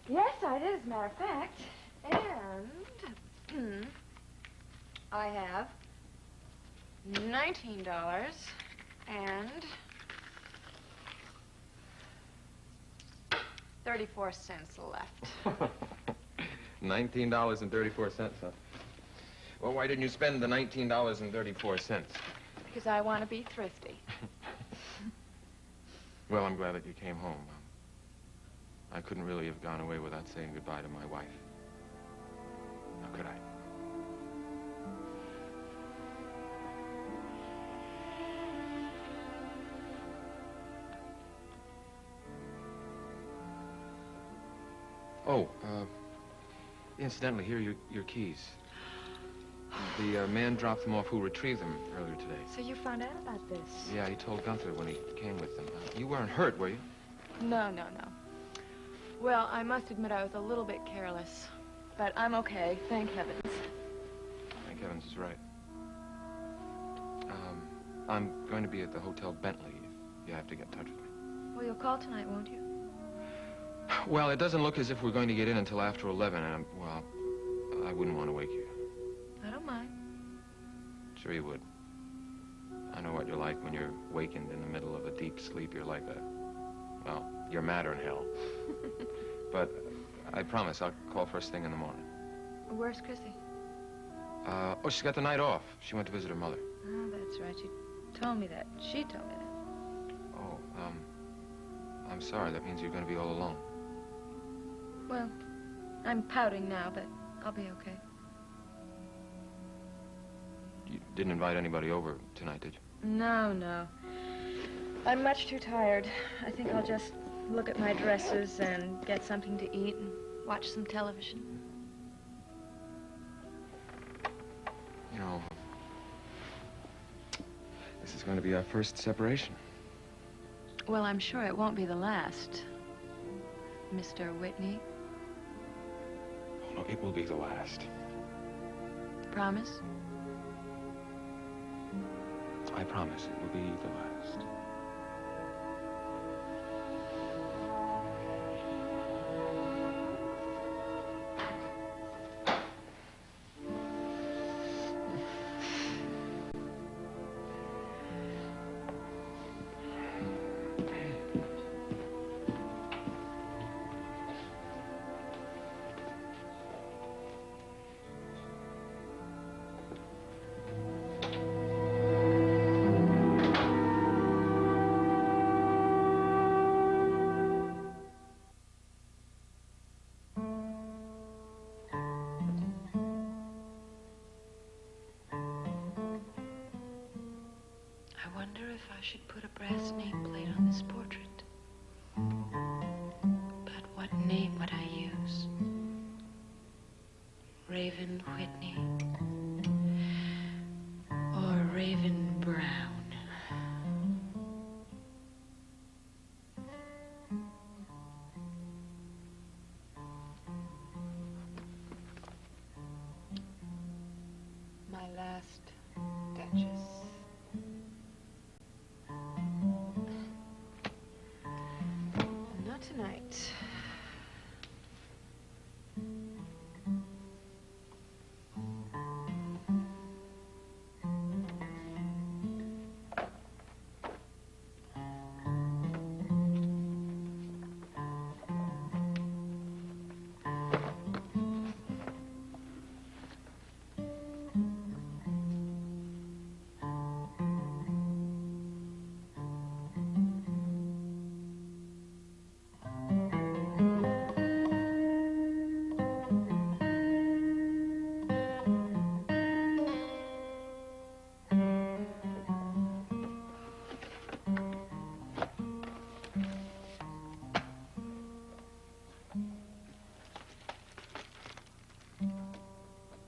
Yes, I did, as a matter of fact. And I have $19 and 34 cents left. $19.34, huh? Well, why didn't you spend the $19.34? Because I want to be thrifty. Well, I'm glad that you came home. I couldn't really have gone away without saying goodbye to my wife. How could I? Oh, incidentally, here are your keys. The man dropped them off who retrieved them earlier today. So you found out about this? Yeah, he told Gunther when he came with them. You weren't hurt, were you? No. Well, I must admit I was a little bit careless. But I'm okay, thank heavens. Thank heavens is right. I'm going to be at the Hotel Bentley if you have to get in touch with me. Well, you'll call tonight, won't you? Well, it doesn't look as if we're going to get in until after 11, and well, I wouldn't want to wake you. I don't mind. Sure you would. I know what you're like when you're wakened in the middle of a deep sleep. You're like well, you're madder in hell. But I promise I'll call first thing in the morning. Where's Chrissy? Oh, she's got the night off. She went to visit her mother. Oh, that's right. You told me that. She told me that. Oh, I'm sorry. That means you're going to be all alone. Well, I'm pouting now, but I'll be okay. You didn't invite anybody over tonight, did you? No. I'm much too tired. I think I'll just look at my dresses and get something to eat and watch some television. You know, this is going to be our first separation. Well, I'm sure it won't be the last, Mr. Whitney. Oh, no, it will be the last. Promise? I promise it will be the last. I wonder if I should put a brass nameplate on this portrait. But what name would I use? Raven Whitney or Raven Brown? My last Duchess.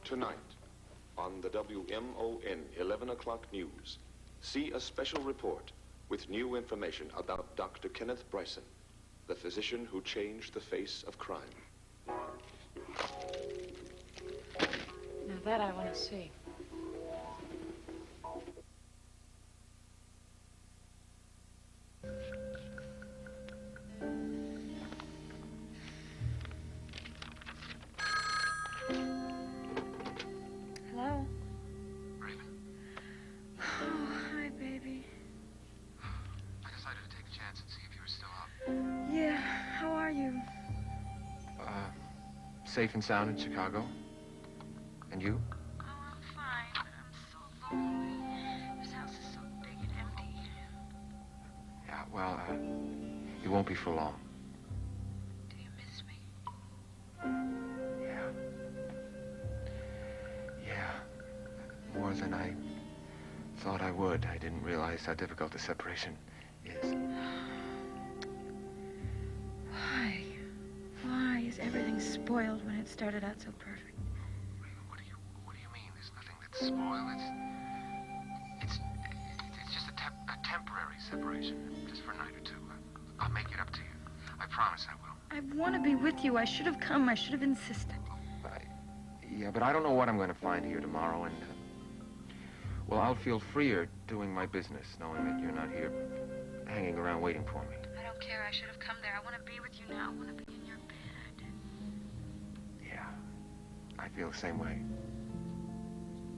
Tonight, on the WMON 11 o'clock news, see a special report with new information about Dr. Kenneth Bryson, the physician who changed the face of crime. Now that I want to see. Hello? Raven, Oh, hi, baby. I decided to take a chance and see if you were still up. Yeah, how are you? Safe and sound in Chicago. And you? Oh, I'm fine. I'm so lonely. This house is so big and empty. Yeah, well, it won't be for long. Do you miss me? Yeah. Yeah. More than I thought I would. I didn't realize how difficult the separation is. Why? Why is everything spoiled when it started out so perfect? What do you mean? There's nothing that's spoiled. It's just a temporary separation, just for a night or two. I'll make it up to you. I promise I will. I want to be with you. I should have come. I should have insisted. Yeah, but I don't know what I'm going to find here tomorrow, and well, I'll feel freer doing my business, knowing that you're not here hanging around waiting for me. I don't care. I should have come there. I want to be with you now. I want to be in your bed. Yeah, I feel the same way.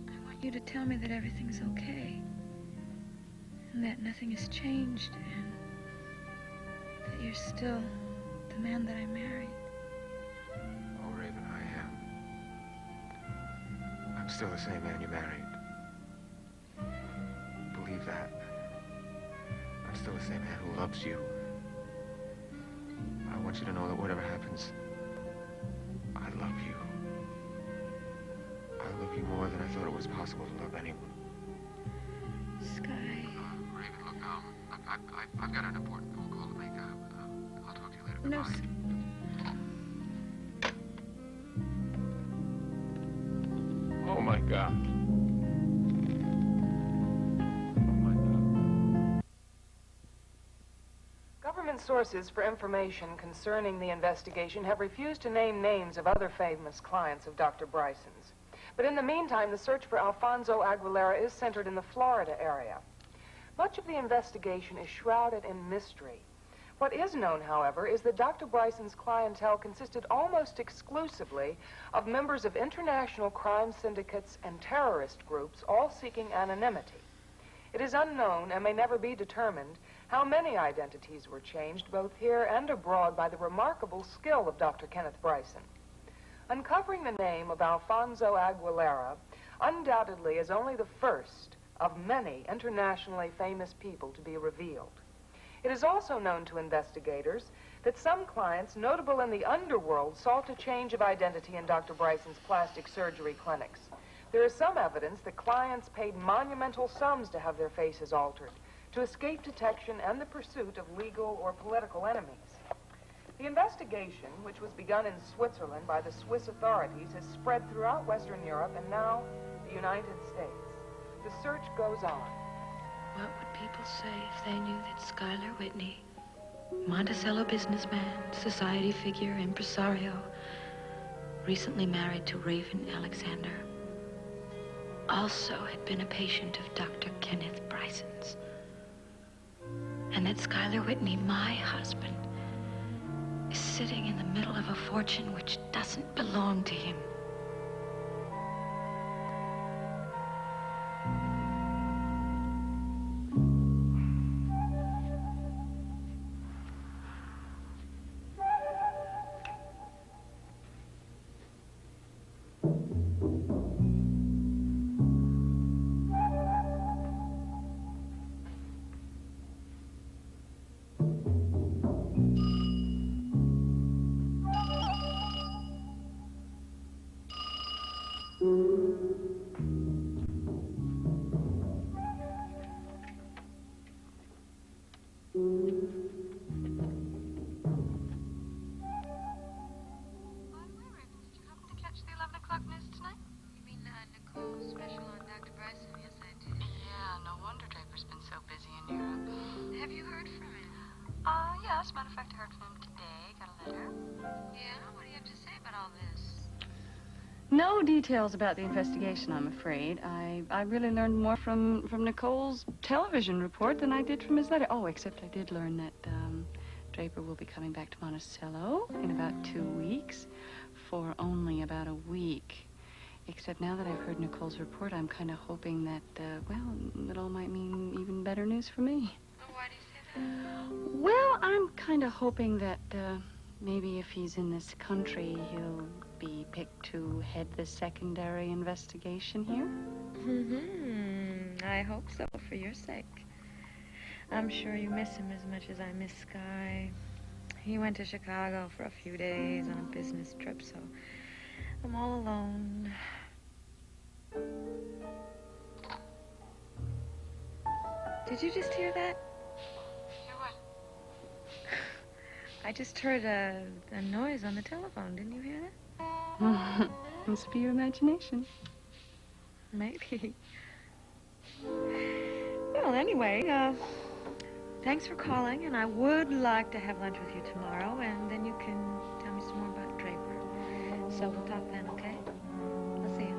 I want you to tell me that everything's okay. And that nothing has changed. And that you're still the man that I married. Oh, Raven, I am. I'm still the same man you married. Believe that. I'm still the same man who loves you. I want you to know that whatever happens, I love you. I love you more than I thought it was possible to love anyone. Sky. Raven, look, I've got an important phone call to make. I'll talk to you later. No, Goodbye. Oh, my God. Government sources for information concerning the investigation have refused to name names of other famous clients of Dr. Bryson's. But in the meantime, the search for Alfonso Aguilera is centered in the Florida area. Much of the investigation is shrouded in mystery. What is known, however, is that Dr. Bryson's clientele consisted almost exclusively of members of international crime syndicates and terrorist groups, all seeking anonymity. It is unknown and may never be determined how many identities were changed both here and abroad by the remarkable skill of Dr. Kenneth Bryson. Uncovering the name of Alfonso Aguilera undoubtedly is only the first of many internationally famous people to be revealed. It is also known to investigators that some clients notable in the underworld sought a change of identity in Dr. Bryson's plastic surgery clinics. There is some evidence that clients paid monumental sums to have their faces altered, to escape detection and the pursuit of legal or political enemies. The investigation, which was begun in Switzerland by the Swiss authorities, has spread throughout Western Europe and now the United States. The search goes on. What would people say if they knew that Skyler Whitney, Monticello businessman, society figure, impresario, recently married to Raven Alexander, also had been a patient of Dr. Kenneth Bryson's? And that Skyler Whitney, my husband, is sitting in the middle of a fortune which doesn't belong to him. No details about the investigation, I'm afraid. I really learned more from Nicole's television report than I did from his letter. Oh, except I did learn that Draper will be coming back to Monticello in about 2 weeks for only about a week. Except now that I've heard Nicole's report, I'm kind of hoping that, well, it all might mean even better news for me. Why do you say that? Well, I'm kind of hoping that maybe if he's in this country, he'll be picked to head the secondary investigation here. I hope so, for your sake. I'm sure you miss him as much as I miss Sky. He went to Chicago for a few days on a business trip, so I'm all alone. Did you just hear that? Hear what? I just heard a noise on the telephone. Didn't you hear that? Must be your imagination. Maybe. Well, anyway, thanks for calling, and I would like to have lunch with you tomorrow, and then you can tell me some more about Draper. So we'll talk then, okay? I'll see you.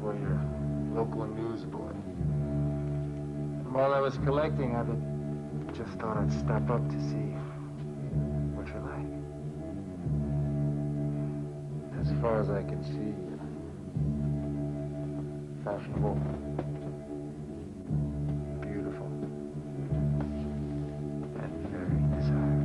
For your local newsboy. And while I was collecting, I just thought I'd stop up to see what you're like. As far as I can see, fashionable, beautiful, and very desirable.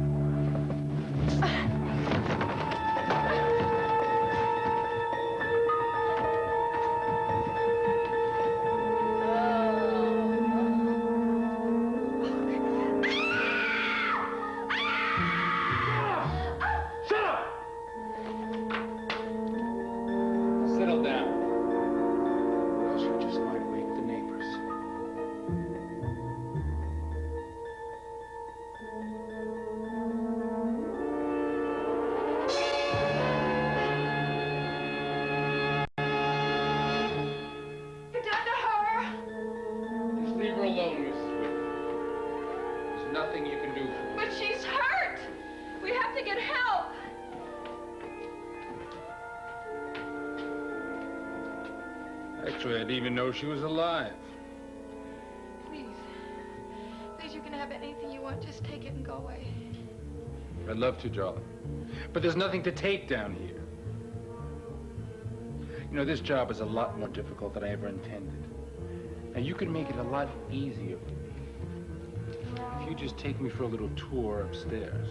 Actually, I didn't even know she was alive. Please. Please, you can have anything you want. Just take it and go away. I'd love to, darling. But there's nothing to take down here. You know, this job is a lot more difficult than I ever intended. Now, you can make it a lot easier for me if you just take me for a little tour upstairs.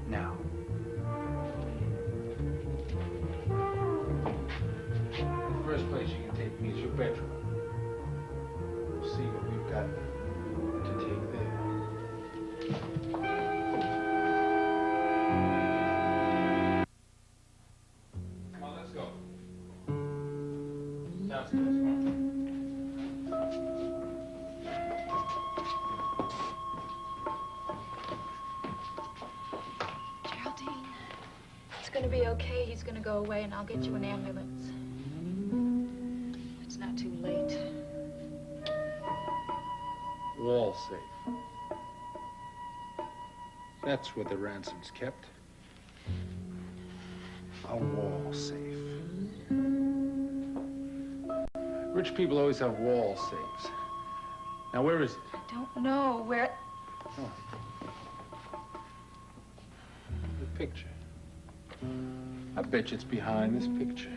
Now. place you can take me is your bedroom. We'll see what we've got to take there. Come on, let's go. Downstairs. Geraldine, it's gonna be okay. He's gonna go away and I'll get you an ambulance. It's not too late. Wall safe. That's where the ransom's kept. A wall safe. Rich people always have wall safes. Now, where is it? I don't know where... Oh. The picture. I bet you it's behind this picture.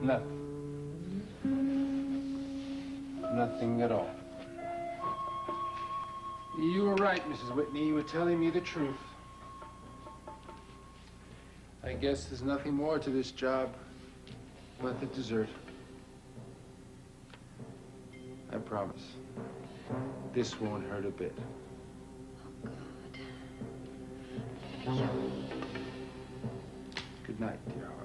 Nothing. Nothing at all. You were right, Mrs. Whitney. You were telling me the truth. I guess there's nothing more to this job but the dessert. I promise. This won't hurt a bit. Oh, God. Good night, dear heart.